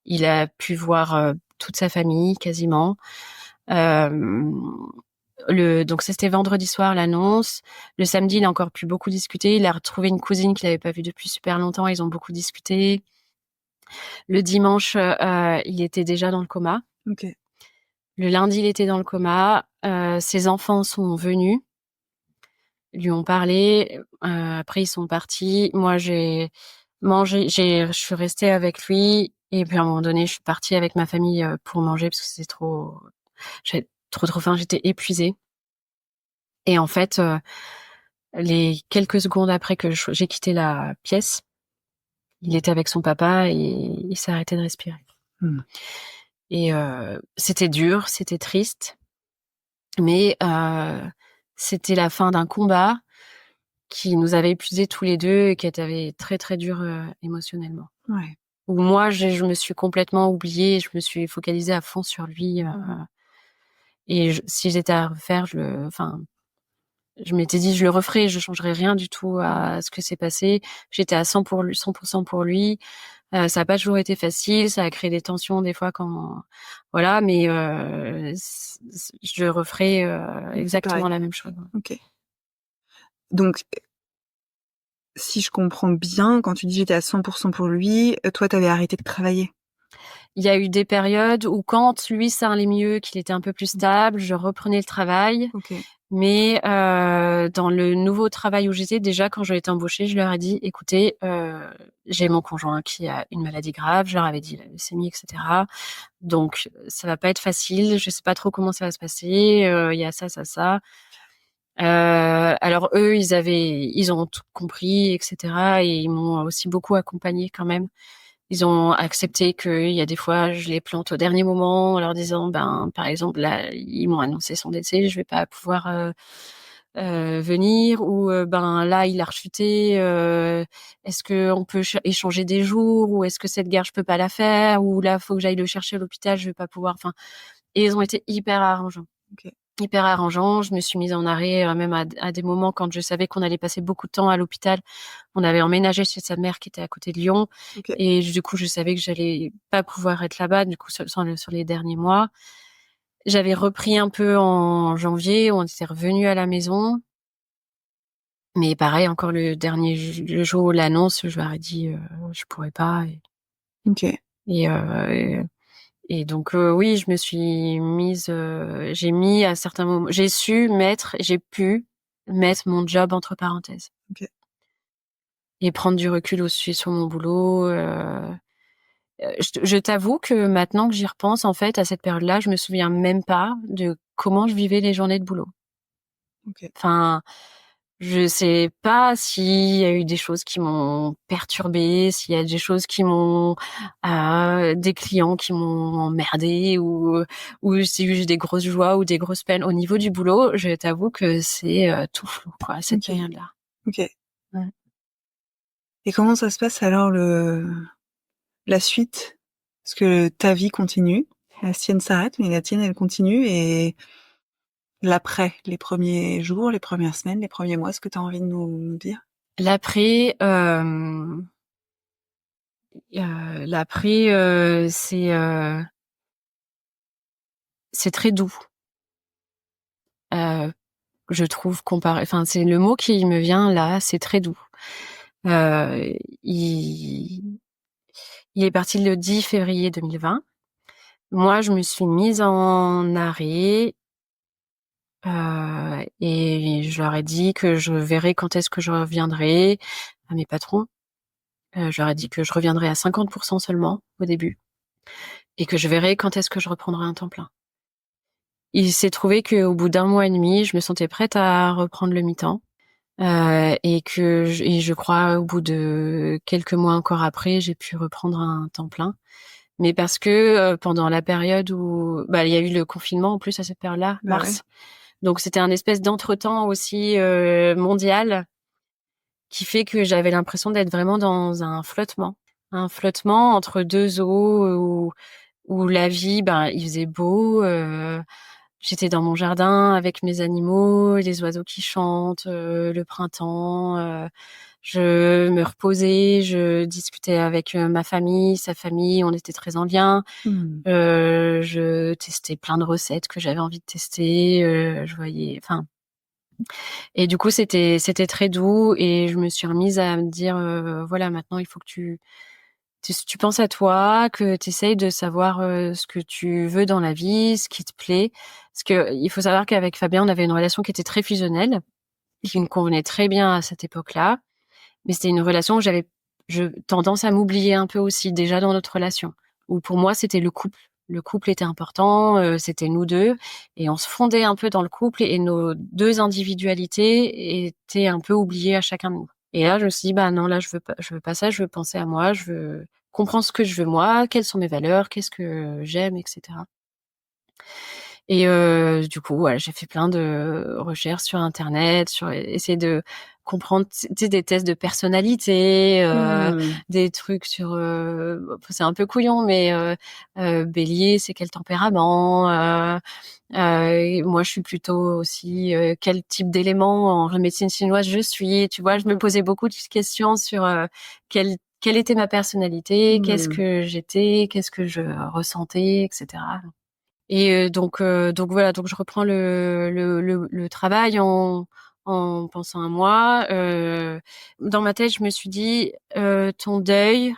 il a pu voir toute sa famille quasiment. Donc c'était vendredi soir l'annonce. Le samedi, il a encore pu beaucoup discuter. Il a retrouvé une cousine qu'il n'avait pas vue depuis super longtemps. Ils ont beaucoup discuté. Le dimanche, il était déjà dans le coma. Okay. Le lundi, il était dans le coma. Ses enfants sont venus, lui ont parlé. Après, ils sont partis. Moi, j'ai mangé. Je suis restée avec lui. Et puis à un moment donné, je suis partie avec ma famille pour manger parce que j'avais trop faim. J'étais épuisée. Et en fait, les quelques secondes après que j'ai quitté la pièce, il était avec son papa et il s'est arrêté de respirer. Et c'était dur, c'était triste, mais c'était la fin d'un combat qui nous avait épuisés tous les deux et qui était très très dur émotionnellement. Ouais. Où moi, je me suis complètement oubliée, je me suis focalisée à fond sur lui. Et si j'étais à refaire, je m'étais dit, je le referais, je changerais rien du tout à ce que s'est passé. J'étais à 100% pour lui. Ça n'a pas toujours été facile, ça a créé des tensions des fois voilà, mais je referais exactement la même chose. Ok. Donc, si je comprends bien, quand tu dis j'étais à 100% pour lui, toi, t'avais arrêté de travailler. Il y a eu des périodes où quand lui ça allait mieux, qu'il était un peu plus stable, je reprenais le travail. Okay. Mais dans le nouveau travail où j'étais, déjà quand j'ai été embauchée, je leur ai dit, écoutez, j'ai mon conjoint qui a une maladie grave, je leur avais dit la leucémie, etc. Donc ça va pas être facile, je sais pas trop comment ça va se passer, il y a ça. Alors eux, ils ont tout compris, etc. Et ils m'ont aussi beaucoup accompagnée quand même. Ils ont accepté qu'il y a des fois, je les plante au dernier moment en leur disant, par exemple, là, ils m'ont annoncé son décès, je vais pas pouvoir venir, ou là, il a rechuté, est-ce que on peut échanger des jours, ou est-ce que cette garde, je peux pas la faire, ou là, faut que j'aille le chercher à l'hôpital, je vais pas pouvoir, et ils ont été hyper arrangeants. Okay. Hyper arrangeant. Je me suis mise en arrêt même à des moments quand je savais qu'on allait passer beaucoup de temps à l'hôpital. On avait emménagé chez sa mère qui était à côté de Lyon. Okay. Et du coup, je savais que j'allais pas pouvoir être là-bas du coup sur les derniers mois. J'avais repris un peu en janvier, on était revenu à la maison. Mais pareil, encore le jour où l'annonce, je leur ai dit je pourrais pas. Okay. Et donc oui, je me suis mise, j'ai mis à certains moments, j'ai pu mettre mon job entre parenthèses. Okay. Et prendre du recul aussi sur mon boulot. Je t'avoue que maintenant que j'y repense, en fait, à cette période-là, je me souviens même pas de comment je vivais les journées de boulot. Okay. Enfin, je sais pas s'il y a eu des choses qui m'ont perturbée, s'il y a des choses qui m'ont, des clients qui m'ont emmerdée, ou si j'ai eu des grosses joies ou des grosses peines au niveau du boulot. Je t'avoue que c'est tout flou, quoi, cette période-là. Ok. Ouais. Et comment ça se passe alors la suite? Parce que ta vie continue, la sienne s'arrête, mais la tienne elle continue, et l'après, les premiers jours, les premières semaines, les premiers mois, est-ce que tu as envie de nous dire? L'après, c'est très doux. Je trouve c'est le mot qui me vient là, c'est très doux. Il est parti le 10 février 2020. Moi, je me suis mise en arrêt et je leur ai dit que je verrais quand est-ce que je reviendrai à mes patrons. Je leur ai dit que je reviendrai à 50% seulement au début et que je verrai quand est-ce que je reprendrai un temps plein. Il s'est trouvé qu'au bout d'1 mois et demi, je me sentais prête à reprendre le mi-temps. Et je crois au bout de quelques mois encore après, j'ai pu reprendre un temps plein. Mais parce que pendant la période où il y a eu le confinement en plus à cette période-là, mars. Ouais. Donc c'était un espèce d'entretemps aussi mondial qui fait que j'avais l'impression d'être vraiment dans un flottement entre deux eaux où la vie, il faisait beau. J'étais dans mon jardin avec mes animaux, les oiseaux qui chantent, le printemps. Je me reposais, je discutais avec ma famille, sa famille, on était très en lien. Je testais plein de recettes que j'avais envie de tester. Je voyais, et du coup c'était très doux, et je me suis remise à me dire voilà, maintenant il faut que tu penses à toi, que tu essayes de savoir ce que tu veux dans la vie, ce qui te plaît. Parce que il faut savoir qu'avec Fabien, on avait une relation qui était très fusionnelle, qui me convenait très bien à cette époque-là. Mais c'était une relation où j'avais tendance à m'oublier un peu aussi, déjà dans notre relation. Où pour moi, c'était le couple Le couple était important, c'était nous deux, et on se fondait un peu dans le couple, et nos deux individualités étaient un peu oubliées à chacun de nous. Et là, je me suis dit, bah non, là, je veux pas ça, je veux penser à moi, je veux comprendre ce que je veux moi, quelles sont mes valeurs, qu'est-ce que j'aime, etc. Et du coup, voilà, j'ai fait plein de recherches sur Internet, sur essayer de comprendre, tu sais, des tests de personnalité, des trucs sur, c'est un peu couillon, mais Bélier, c'est quel tempérament, moi, je suis plutôt aussi quel type d'élément en médecine chinoise je suis. Tu vois, je me posais beaucoup de questions sur quelle était ma personnalité, qu'est-ce que j'étais, qu'est-ce que je ressentais, etc. Et donc voilà, donc je reprends le travail en pensant à moi. Dans ma tête, je me suis dit, ton deuil,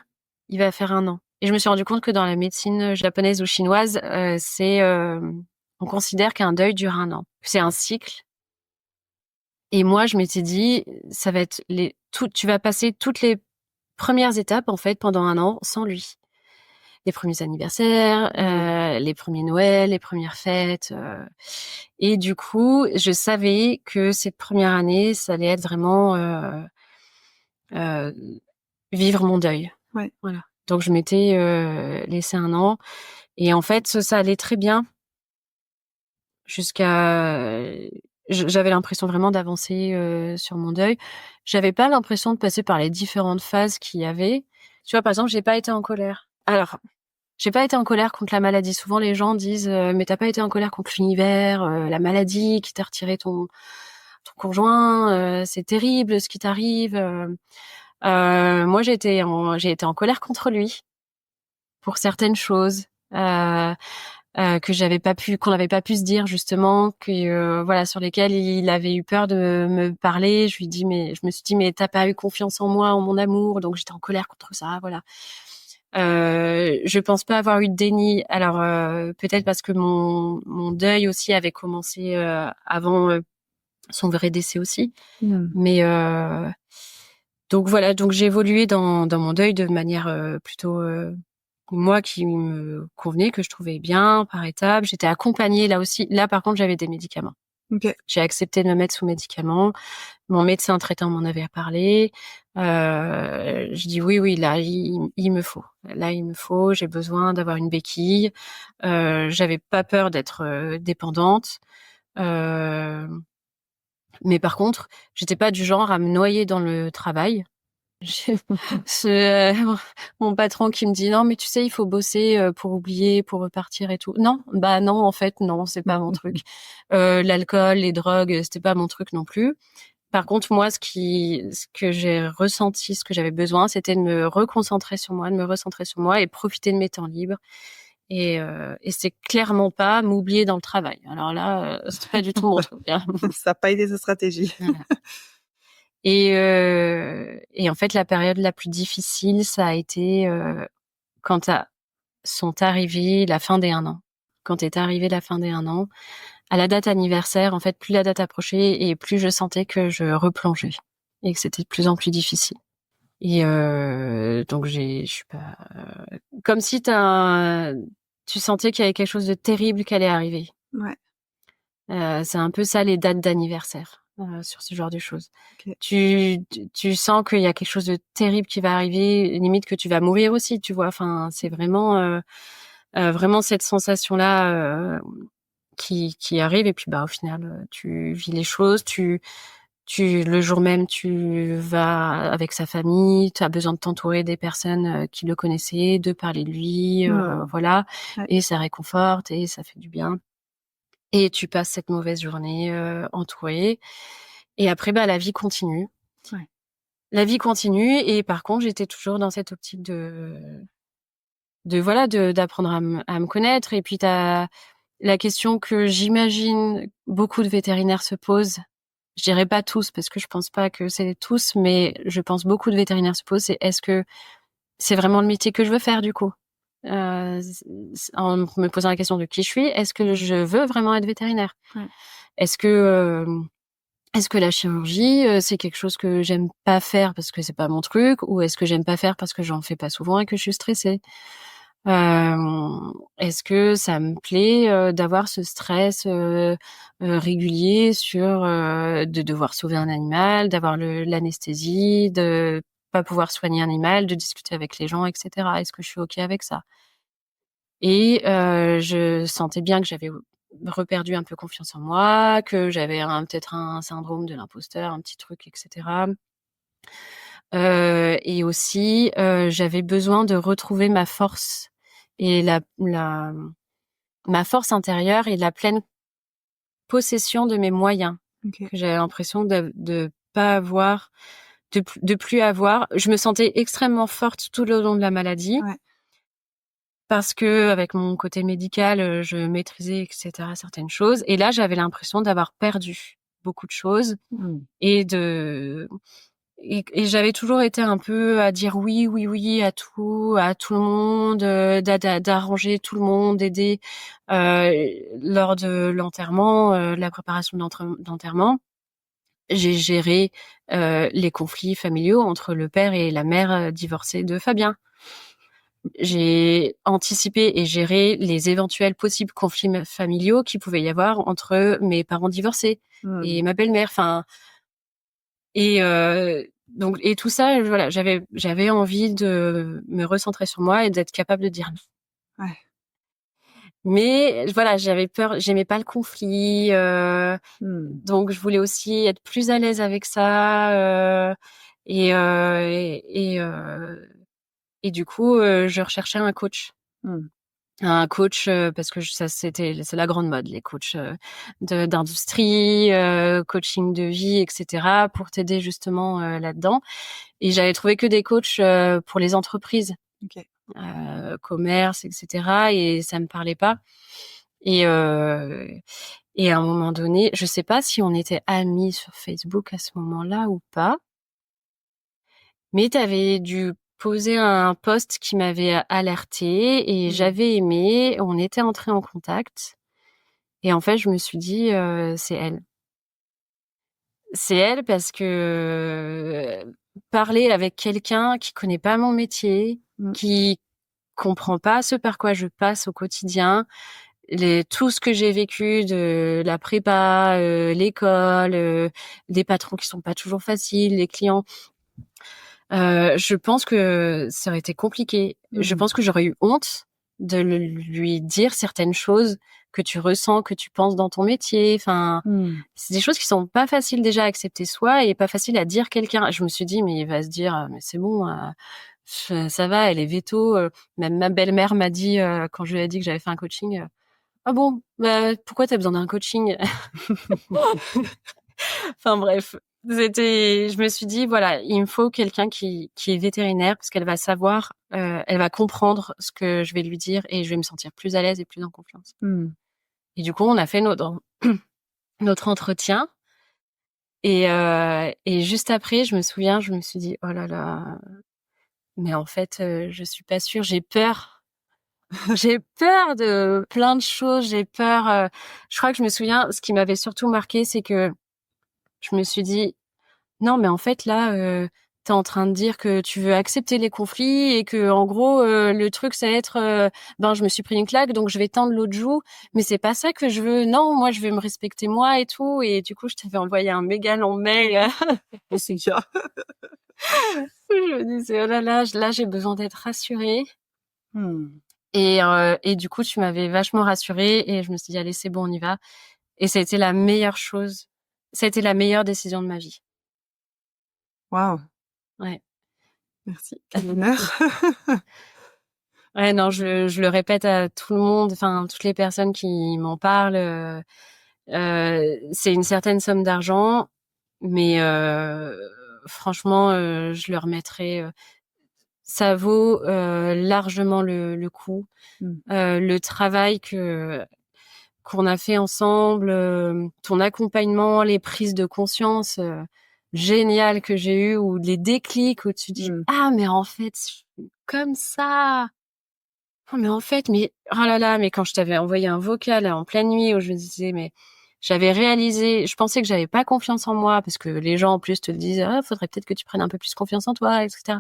il va faire 1 an. Et je me suis rendu compte que dans la médecine japonaise ou chinoise, on considère qu'un deuil dure 1 an. C'est un cycle. Et moi, je m'étais dit, ça va être tu vas passer toutes les premières étapes, en fait, pendant 1 an sans lui. Les premiers anniversaires, les premiers Noël, les premières fêtes. Et du coup, je savais que cette première année, ça allait être vraiment vivre mon deuil. Ouais. Voilà. Donc, je m'étais laissé 1 an. Et en fait, ça allait très bien jusqu'à... J'avais l'impression vraiment d'avancer sur mon deuil. J'avais pas l'impression de passer par les différentes phases qu'il y avait. Tu vois, par exemple, j'ai pas été en colère. Alors, j'ai pas été en colère contre la maladie. Souvent, les gens disent mais t'as pas été en colère contre l'univers, la maladie qui t'a retiré ton conjoint, c'est terrible ce qui t'arrive. Moi, j'ai été en colère contre lui pour certaines choses qu'on n'avait pas pu se dire, justement, que voilà, sur lesquelles il avait eu peur de me parler. Je me suis dit mais t'as pas eu confiance en moi, en mon amour, donc j'étais en colère contre ça, voilà. Je pense pas avoir eu de déni. Alors peut-être parce que mon deuil aussi avait commencé avant son vrai décès aussi. Mais donc voilà, donc j'ai évolué dans mon deuil de manière plutôt moi qui me convenait, que je trouvais bien, par étapes. J'étais accompagnée là aussi. Là par contre, j'avais des médicaments. Okay. J'ai accepté de me mettre sous médicaments. Mon médecin traitant m'en avait parlé. Je dis oui, là, il me faut. Là, il me faut. J'ai besoin d'avoir une béquille. J'avais pas peur d'être dépendante. Mais par contre, j'étais pas du genre à me noyer dans le travail. Mon patron qui me dit non mais tu sais il faut bosser pour oublier, pour repartir et tout. Non, en fait non, c'est pas mon truc. L'alcool, les drogues, c'était pas mon truc non plus. Par contre moi ce que j'ai ressenti, ce que j'avais besoin, c'était de me recentrer sur moi et profiter de mes temps libres. Et c'est clairement pas m'oublier dans le travail. Alors là, c'est pas du tout mon truc. Ça n'a pas été sa stratégie. Voilà. Et en fait, la période la plus difficile, ça a été quand sont arrivés la fin des 1 an. Quand est arrivée la fin des 1 an, à la date anniversaire, en fait, plus la date approchait et plus je sentais que je replongeais et que c'était de plus en plus difficile. Et donc je suis pas comme si tu sentais qu'il y avait quelque chose de terrible qui allait arriver. Ouais. C'est un peu ça les dates d'anniversaire. Sur ce genre de choses. Okay. Tu sens qu'il y a quelque chose de terrible qui va arriver, limite que tu vas mourir aussi, tu vois. Enfin, c'est vraiment cette sensation-là qui arrive. Et puis, au final, tu vis les choses. Le jour même, tu vas avec sa famille. Tu as besoin de t'entourer des personnes qui le connaissaient, de parler de lui, voilà. Ouais. Et ça réconforte et ça fait du bien. Et tu passes cette mauvaise journée entourée. Et après, la vie continue. Ouais. La vie continue. Et par contre, j'étais toujours dans cette optique d'apprendre à me connaître. Et puis, t'as la question que j'imagine beaucoup de vétérinaires se posent. Je dirais pas tous, parce que je pense pas que c'est tous, mais je pense beaucoup de vétérinaires se posent, c'est est-ce que c'est vraiment le métier que je veux faire, du coup? En me posant la question de qui je suis, est-ce que je veux vraiment être vétérinaire? Ouais. Est-ce que la chirurgie c'est quelque chose que j'aime pas faire parce que c'est pas mon truc, ou est-ce que j'aime pas faire parce que j'en fais pas souvent et que je suis stressée? Est-ce que ça me plaît d'avoir ce stress régulier sur de devoir sauver un animal, d'avoir l'anesthésie, de pas pouvoir soigner un animal, de discuter avec les gens, etc. Est-ce que je suis OK avec ça? Et je sentais bien que j'avais reperdu un peu confiance en moi, que j'avais peut-être un syndrome de l'imposteur, un petit truc, etc. Et aussi, j'avais besoin de retrouver ma force et ma force intérieure et la pleine possession de mes moyens. OK. Que j'avais l'impression de pas avoir, de plus avoir. Je me sentais extrêmement forte tout le long de la maladie. Ouais. Parce que avec mon côté médical, je maîtrisais, etc., certaines choses. Et là, j'avais l'impression d'avoir perdu beaucoup de choses et j'avais toujours été un peu à dire oui, oui, oui à tout le monde, d'arranger tout le monde, d'aider lors de l'enterrement, la préparation d'enterrement. J'ai géré les conflits familiaux entre le père et la mère divorcée de Fabien. J'ai anticipé et géré les éventuels possibles conflits familiaux qu'il pouvait y avoir entre mes parents divorcés et ma belle-mère. Enfin, et donc, et tout ça, voilà, j'avais envie de me recentrer sur moi et d'être capable de dire non. Ouais. Mais voilà, j'avais peur, j'aimais pas le conflit, donc je voulais aussi être plus à l'aise avec ça, et du coup, je recherchais un coach. Un coach, parce que c'est la grande mode, les coachs d'industrie, coaching de vie, etc., pour t'aider justement là-dedans. Et j'avais trouvé que des coachs pour les entreprises, OK. commerce, etc., et ça me parlait pas. Et à un moment donné, je sais pas si on était amis sur Facebook à ce moment-là ou pas, mais t'avais dû poser un post qui m'avait alertée et j'avais aimé. On était entrés en contact et en fait, je me suis dit c'est elle. C'est elle parce que parler avec quelqu'un qui connaît pas mon métier, qui comprend pas ce par quoi je passe au quotidien, tout ce que j'ai vécu de la prépa, l'école, des patrons qui sont pas toujours faciles, les clients. Je pense que ça aurait été compliqué. Je pense que j'aurais eu honte de lui dire certaines choses que tu ressens, que tu penses dans ton métier. Enfin, c'est des choses qui sont pas faciles déjà à accepter soi et pas faciles à dire quelqu'un. Je me suis dit, mais il va se dire, mais c'est bon, ça va, elle est véto. Même ma belle-mère m'a dit, quand je lui ai dit que j'avais fait un coaching, ah bon, bah, pourquoi t'as besoin d'un coaching? Enfin bref, je me suis dit, voilà, il me faut quelqu'un qui est vétérinaire parce qu'elle va savoir, elle va comprendre ce que je vais lui dire et je vais me sentir plus à l'aise et plus en confiance. Et du coup, on a fait notre entretien et juste après, je me souviens, je me suis dit, oh là là, mais en fait, je suis pas sûre, j'ai peur. J'ai peur de plein de choses, j'ai peur, je crois que je me souviens, ce qui m'avait surtout marqué, c'est que je me suis dit: «Non, mais en fait là, tu es en train de dire que tu veux accepter les conflits et que en gros, le truc ça va être, ben je me suis pris une claque donc je vais tendre l'autre joue, mais c'est pas ça que je veux. Non, moi je veux me respecter moi et tout» et du coup, je t'avais envoyé un méga long mail. C'est bien. Je me disais: «Oh là là, j'ai besoin d'être rassurée» et du coup, tu m'avais vachement rassurée et je me suis dit: «Allez, c'est bon, on y va» et ça a été la meilleure chose. Ça a été la meilleure décision de ma vie. Waouh! Ouais. Merci. Quel honneur. Ouais, non, je le répète à tout le monde, enfin, toutes les personnes qui m'en parlent, c'est une certaine somme d'argent, mais franchement, je le remettrai, ça vaut largement le coup. Le travail qu'on a fait ensemble, ton accompagnement, les prises de conscience géniales que j'ai eues ou les déclics où tu dis ah mais en fait je suis comme ça. Oh mais en fait oh là là, mais quand je t'avais envoyé un vocal en pleine nuit où je me disais mais j'avais réalisé, je pensais que j'avais pas confiance en moi parce que les gens en plus te le disent ah faudrait peut-être que tu prennes un peu plus confiance en toi, etc.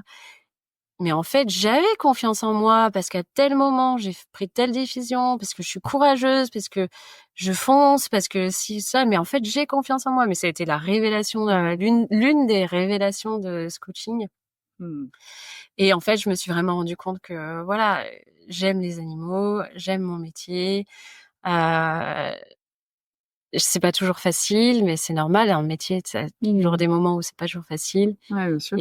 mais en fait, j'avais confiance en moi parce qu'à tel moment, j'ai pris telle décision, parce que je suis courageuse, parce que je fonce, parce que si ça, mais en fait, j'ai confiance en moi. Mais ça a été la révélation, l'une des révélations de ce coaching. Et en fait, je me suis vraiment rendu compte que voilà, j'aime les animaux, j'aime mon métier. C'est pas toujours facile, mais c'est normal. Un métier, ça a toujours des moments où c'est pas toujours facile. Ouais, bien sûr.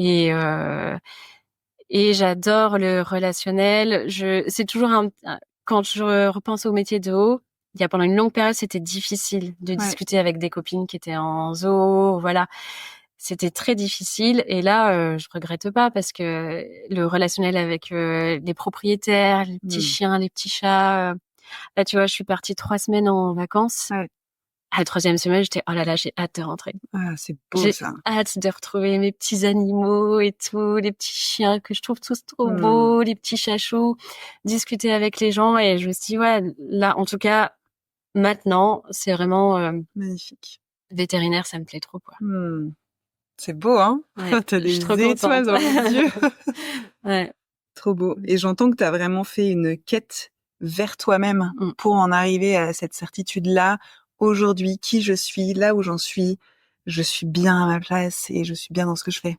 Et j'adore le relationnel. C'est toujours quand je repense au métier de haut, il y a pendant une longue période, c'était difficile de discuter avec des copines qui étaient en zoo, voilà. C'était très difficile. Et là, je regrette pas parce que le relationnel avec les propriétaires, les petits chiens, les petits chats. Là, tu vois, je suis partie 3 semaines en vacances. Ouais. À la 3e semaine, j'étais, oh là là, j'ai hâte de rentrer. Ah, c'est beau, J'ai ça. hâte de retrouver mes petits animaux et tout, les petits chiens que je trouve tous trop beaux, les petits chachous, discuter avec les gens. Et je me suis dit, ouais, là, en tout cas, maintenant, c'est vraiment magnifique. Vétérinaire, ça me plaît trop, quoi. C'est beau, hein? Ouais, T'as je suis des trop étoiles contente. dans les yeux. Ouais. Trop beau. Et j'entends que t'as vraiment fait une quête vers toi-même pour en arriver à cette certitude-là. Aujourd'hui, qui je suis, là où j'en suis, je suis bien à ma place et je suis bien dans ce que je fais.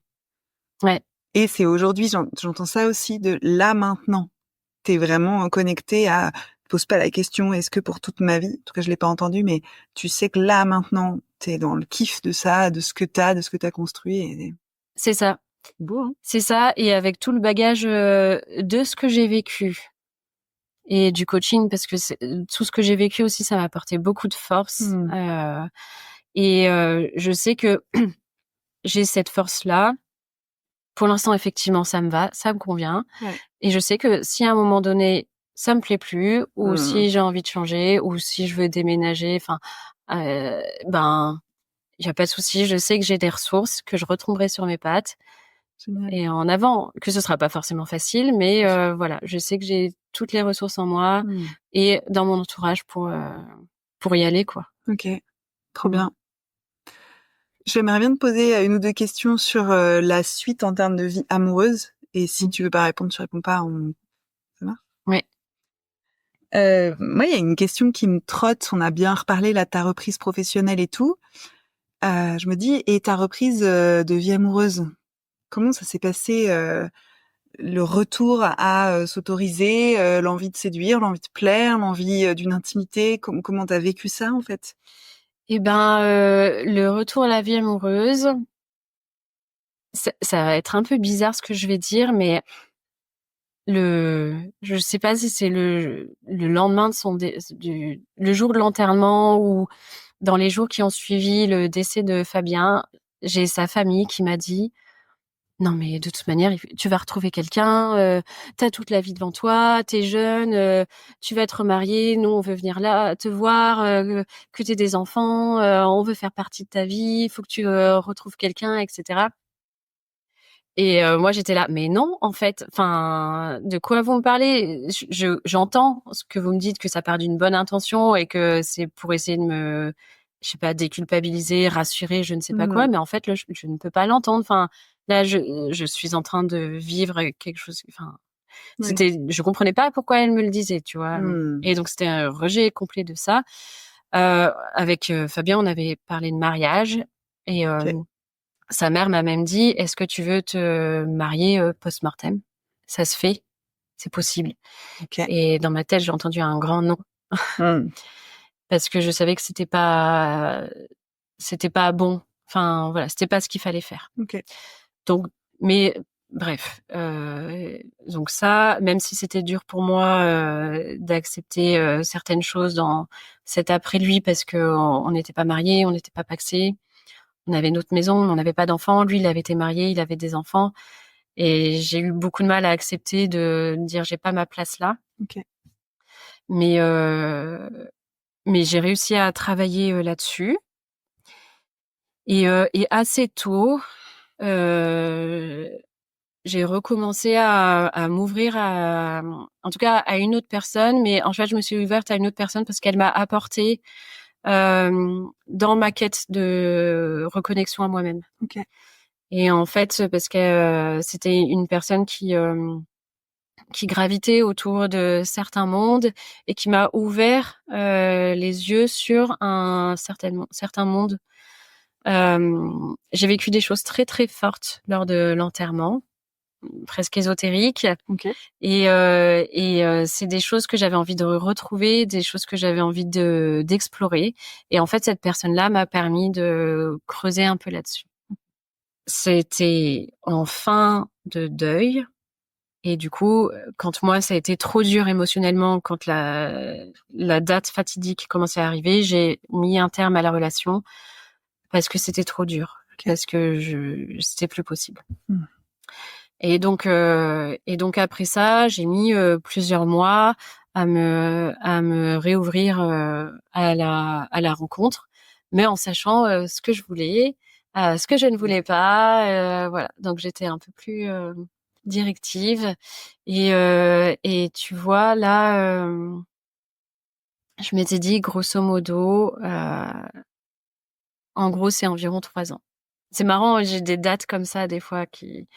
Ouais. Et c'est aujourd'hui, j'entends ça aussi de là maintenant. T'es vraiment connecté à, pose pas la question, est-ce que pour toute ma vie, en tout cas je l'ai pas entendu, mais tu sais que là maintenant, t'es dans le kiff de ça, de ce que t'as construit. Et... C'est ça. Beau, hein? C'est ça. Et avec tout le bagage de ce que j'ai vécu et du coaching, parce que tout ce que j'ai vécu aussi, ça m'a apporté beaucoup de force. Je sais que j'ai cette force-là. Pour l'instant, effectivement, ça me va, ça me convient. Ouais. Et je sais que si à un moment donné, ça me plaît plus, ou si j'ai envie de changer, ou si je veux déménager, enfin, ben, il y a pas de souci. Je sais que j'ai des ressources, que je retomberai sur mes pattes. Génial. Et en avant, que ce sera pas forcément facile, mais voilà, je sais que j'ai toutes les ressources en moi et dans mon entourage pour y aller, quoi. Ok, trop bien. J'aimerais bien te poser une ou deux questions sur la suite en termes de vie amoureuse. Et si tu veux pas répondre, tu réponds pas. Ça marche? Ouais. Moi, il y a une question qui me trotte. On a bien reparlé là de ta reprise professionnelle et tout. Je me dis, et ta reprise de vie amoureuse, comment ça s'est passé le retour à s'autoriser, l'envie de séduire, l'envie de plaire, l'envie d'une intimité? Comment t'as vécu ça en fait? Eh ben, le retour à la vie amoureuse, ça va être un peu bizarre ce que je vais dire, mais je sais pas si c'est le lendemain de le jour de l'enterrement ou dans les jours qui ont suivi le décès de Fabien, j'ai sa famille qui m'a dit: «Non mais de toute manière, tu vas retrouver quelqu'un, t'as toute la vie devant toi, t'es jeune, tu vas te remarier, nous on veut venir là te voir, que t'aies des enfants, on veut faire partie de ta vie, il faut que tu retrouves quelqu'un, etc.» Et moi j'étais là, mais non en fait, enfin de quoi vous me parlez? J'entends ce que vous me dites, que ça part d'une bonne intention et que c'est pour essayer de me, je sais pas, déculpabiliser, rassurer, je ne sais pas quoi, mais en fait là, je ne peux pas l'entendre. Enfin là je suis en train de vivre quelque chose, enfin je comprenais pas pourquoi elle me le disait, tu vois. Et donc c'était un rejet complet de ça. Avec Fabien, on avait parlé de mariage et sa mère m'a même dit: «Est-ce que tu veux te marier post-mortem? Ça se fait, c'est possible.» Et dans ma tête, j'ai entendu un grand non. Parce que je savais que c'était pas bon. Enfin voilà, c'était pas ce qu'il fallait faire. Donc, mais bref, donc ça, même si c'était dur pour moi d'accepter certaines choses dans cet après lui, parce que on n'était pas mariés, on n'était pas pacsés. On avait notre maison, on n'avait pas d'enfants. Lui, il avait été marié, il avait des enfants. Et j'ai eu beaucoup de mal à accepter de dire j'ai pas ma place là. Mais j'ai réussi à travailler là-dessus. Et assez tôt, j'ai recommencé à m'ouvrir en tout cas à une autre personne. Mais en fait, je me suis ouverte à une autre personne parce qu'elle m'a apporté dans ma quête de reconnexion à moi-même. Et en fait, parce que c'était une personne qui gravitait autour de certains mondes et qui m'a ouvert les yeux sur un certain monde. J'ai vécu des choses très très fortes lors de l'enterrement, presque ésotériques. Ok. Et c'est des choses que j'avais envie de retrouver, des choses que j'avais envie d'explorer. Et en fait, cette personne-là m'a permis de creuser un peu là-dessus. C'était en fin de deuil. Et du coup, quand moi, ça a été trop dur émotionnellement, quand la date fatidique commençait à arriver, j'ai mis un terme à la relation parce que c'était trop dur, parce que c'était plus possible. Et donc après ça, j'ai mis plusieurs mois à me réouvrir à la rencontre, mais en sachant ce que je voulais, ce que je ne voulais pas, voilà. Donc j'étais un peu plus directive et tu vois là, je m'étais dit grosso modo, en gros c'est environ 3 ans. C'est marrant, j'ai des dates comme ça des fois qui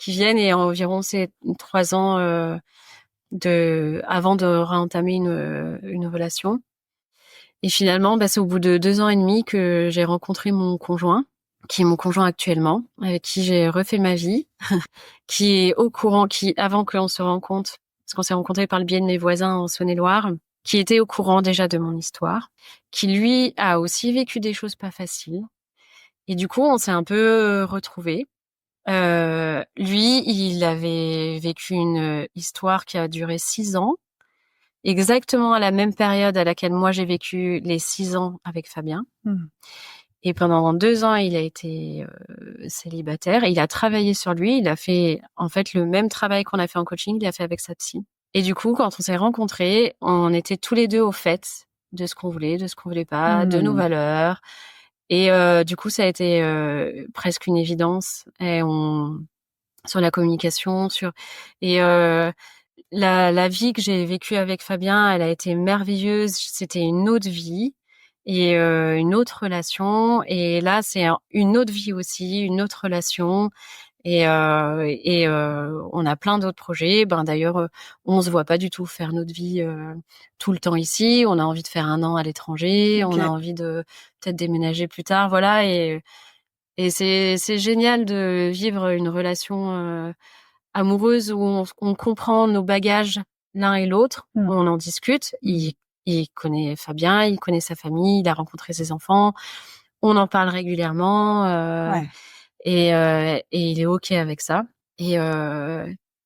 viennent et environ c'est 3 ans avant de réentamer une relation. Et finalement, c'est au bout de 2 ans et demi que j'ai rencontré mon conjoint, qui est mon conjoint actuellement, avec qui j'ai refait ma vie, qui est au courant, qui avant qu'on se rencontre, parce qu'on s'est rencontrés par le biais de mes voisins en Saône-et-Loire, qui était au courant déjà de mon histoire, qui lui a aussi vécu des choses pas faciles. Et du coup, on s'est un peu retrouvés. Lui, il avait vécu une histoire qui a duré 6 ans, exactement à la même période à laquelle moi j'ai vécu les 6 ans avec Fabien. Et pendant 2 ans, il a été célibataire. Il a travaillé sur lui. Il a fait en fait le même travail qu'on a fait en coaching, il l'a fait avec sa psy. Et du coup, quand on s'est rencontrés, on était tous les deux au fait de ce qu'on voulait, de ce qu'on voulait pas, de nos valeurs. Et du coup, ça a été presque une évidence. Et sur la communication, la vie que j'ai vécue avec Fabien, elle a été merveilleuse. C'était une autre vie et une autre relation. Et là, c'est une autre vie aussi, une autre relation. Et on a plein d'autres projets. D'ailleurs, on se voit pas du tout faire notre vie tout le temps ici. On a envie de faire 1 an à l'étranger. Okay. On a envie de peut-être déménager plus tard. Voilà. Et c'est génial de vivre une relation amoureuse où on comprend nos bagages l'un et l'autre. On en discute. Il connaît Fabien, il connaît sa famille, il a rencontré ses enfants. On en parle régulièrement. Ouais. Et il est OK avec ça. Et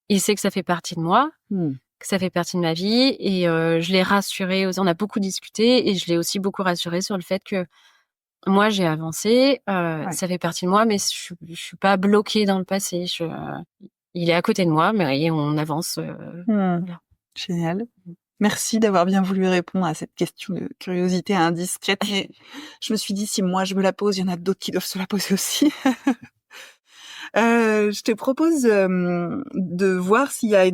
il sait que ça fait partie de moi, que ça fait partie de ma vie. Et je l'ai rassuré. On a beaucoup discuté et je l'ai aussi beaucoup rassuré sur le fait que moi, j'ai avancé. Ça fait partie de moi, mais je suis pas bloquée dans le passé. Il est à côté de moi, mais on avance. Voilà. Génial. Merci d'avoir bien voulu répondre à cette question de curiosité indiscrète. Mais je me suis dit, si moi je me la pose, il y en a d'autres qui doivent se la poser aussi. Je te propose de voir s'il y a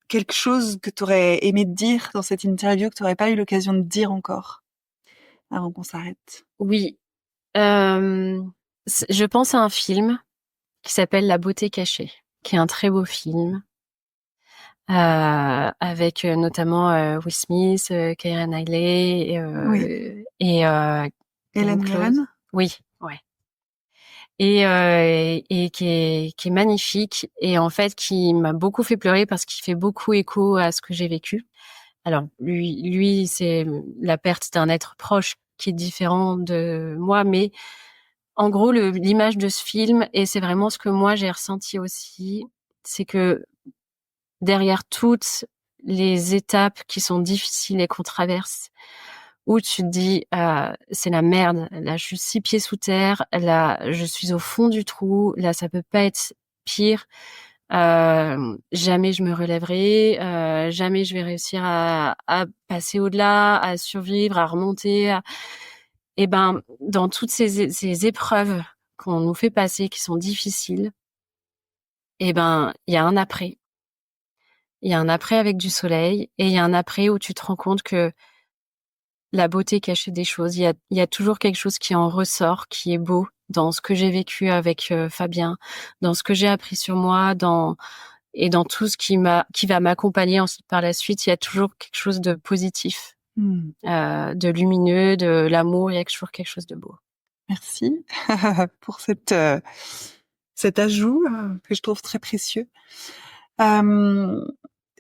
quelque chose que tu aurais aimé te dire dans cette interview que tu n'aurais pas eu l'occasion de dire encore avant qu'on s'arrête. Oui. Je pense à un film qui s'appelle La beauté cachée, qui est un très beau film. Avec notamment Will Smith, Keira Knightley et Hélène Mirren. Oui, ouais. Et qui est magnifique et en fait qui m'a beaucoup fait pleurer parce qu'il fait beaucoup écho à ce que j'ai vécu. Alors lui c'est la perte d'un être proche qui est différent de moi, mais en gros l'image de ce film, et c'est vraiment ce que moi j'ai ressenti aussi, c'est que derrière toutes les étapes qui sont difficiles et qu'on traverse, où tu te dis c'est la merde, là je suis 6 pieds sous terre, là je suis au fond du trou, là ça peut pas être pire, jamais je me relèverai, jamais je vais réussir à passer au-delà, à survivre, à remonter. Et dans toutes ces épreuves qu'on nous fait passer qui sont difficiles, il y a un après. Il y a un après avec du soleil et il y a un après où tu te rends compte que la beauté cachée des choses, il y a toujours quelque chose qui en ressort, qui est beau dans ce que j'ai vécu avec Fabien, dans ce que j'ai appris sur moi, dans tout ce qui va m'accompagner ensuite par la suite. Il y a toujours quelque chose de positif, de lumineux, de l'amour. Il y a toujours quelque chose de beau. Merci pour cet ajout que je trouve très précieux.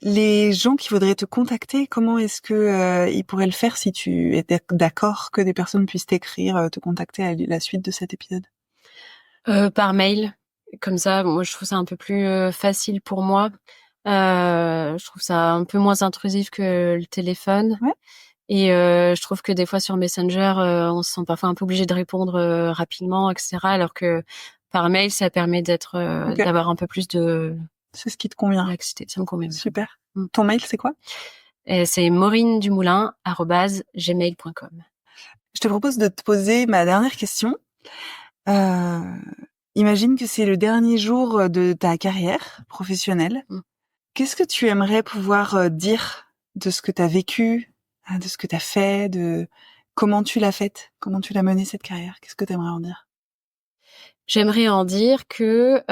Les gens qui voudraient te contacter, comment est-ce que ils pourraient le faire si tu es d'accord que des personnes puissent t'écrire, te contacter à la suite de cet épisode? Par mail. Comme ça, moi, je trouve ça un peu plus facile pour moi. Je trouve ça un peu moins intrusif que le téléphone. Ouais. Et je trouve que des fois sur Messenger, on se sent parfois un peu obligé de répondre rapidement, etc. Alors que par mail, ça permet d'avoir un peu plus de... C'est ce qui te convient. Laxité. Ça me convient. Super. Ton mail, c'est quoi? C'est maurinedumoulin@gmail.com. Je te propose de te poser ma dernière question. Imagine que c'est le dernier jour de ta carrière professionnelle. Qu'est-ce que tu aimerais pouvoir dire de ce que tu as vécu, de ce que tu as fait, de comment tu l'as faite, comment tu l'as menée cette carrière? Qu'est-ce que tu aimerais en dire? J'aimerais en dire que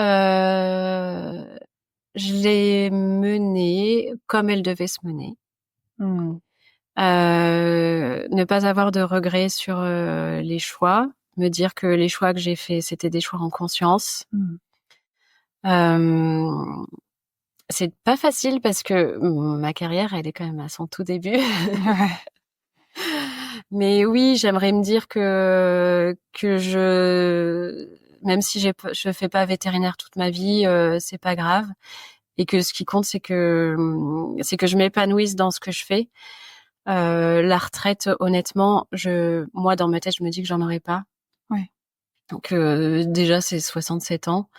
je l'ai menée comme elle devait se mener. Ne pas avoir de regrets sur les choix, me dire que les choix que j'ai faits, c'était des choix en conscience. C'est pas facile parce que ma carrière, elle est quand même à son tout début. Mais oui, j'aimerais me dire que même si je fais pas vétérinaire toute ma vie, c'est pas grave. Et que ce qui compte, c'est que je m'épanouisse dans ce que je fais. La retraite, honnêtement, moi, dans ma tête, je me dis que j'en aurai pas. Ouais. Donc, déjà, c'est 67 ans.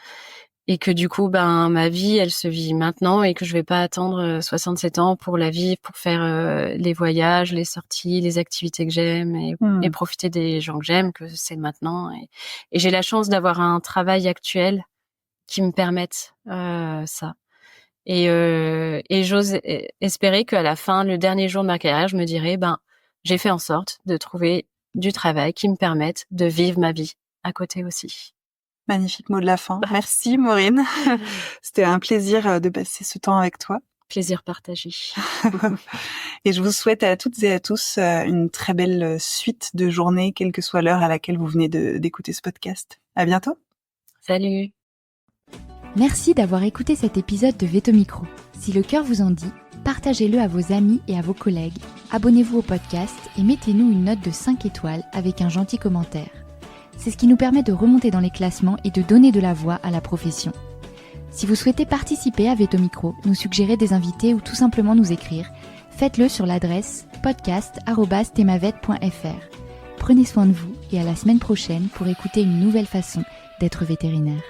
Et que du coup, ma vie, elle se vit maintenant et que je vais pas attendre 67 ans pour la vivre, pour faire les voyages, les sorties, les activités que j'aime et profiter des gens que j'aime, que c'est maintenant. Et j'ai la chance d'avoir un travail actuel qui me permette ça. Et j'ose espérer qu'à la fin, le dernier jour de ma carrière, je me dirai, j'ai fait en sorte de trouver du travail qui me permette de vivre ma vie à côté aussi. Magnifique mot de la fin. Merci Maureen. C'était un plaisir de passer ce temps avec toi. Plaisir partagé. Et je vous souhaite à toutes et à tous une très belle suite de journée, quelle que soit l'heure à laquelle vous venez d'écouter ce podcast. À bientôt. Salut. Merci d'avoir écouté cet épisode de Veto Micro. Si le cœur vous en dit, partagez-le à vos amis et à vos collègues, abonnez-vous au podcast et mettez-nous une note de 5 étoiles avec un gentil commentaire. C'est ce qui nous permet de remonter dans les classements et de donner de la voix à la profession. Si vous souhaitez participer à Veto Micro, nous suggérer des invités ou tout simplement nous écrire, faites-le sur l'adresse podcast@themavet.fr. Prenez soin de vous et à la semaine prochaine pour écouter une nouvelle façon d'être vétérinaire.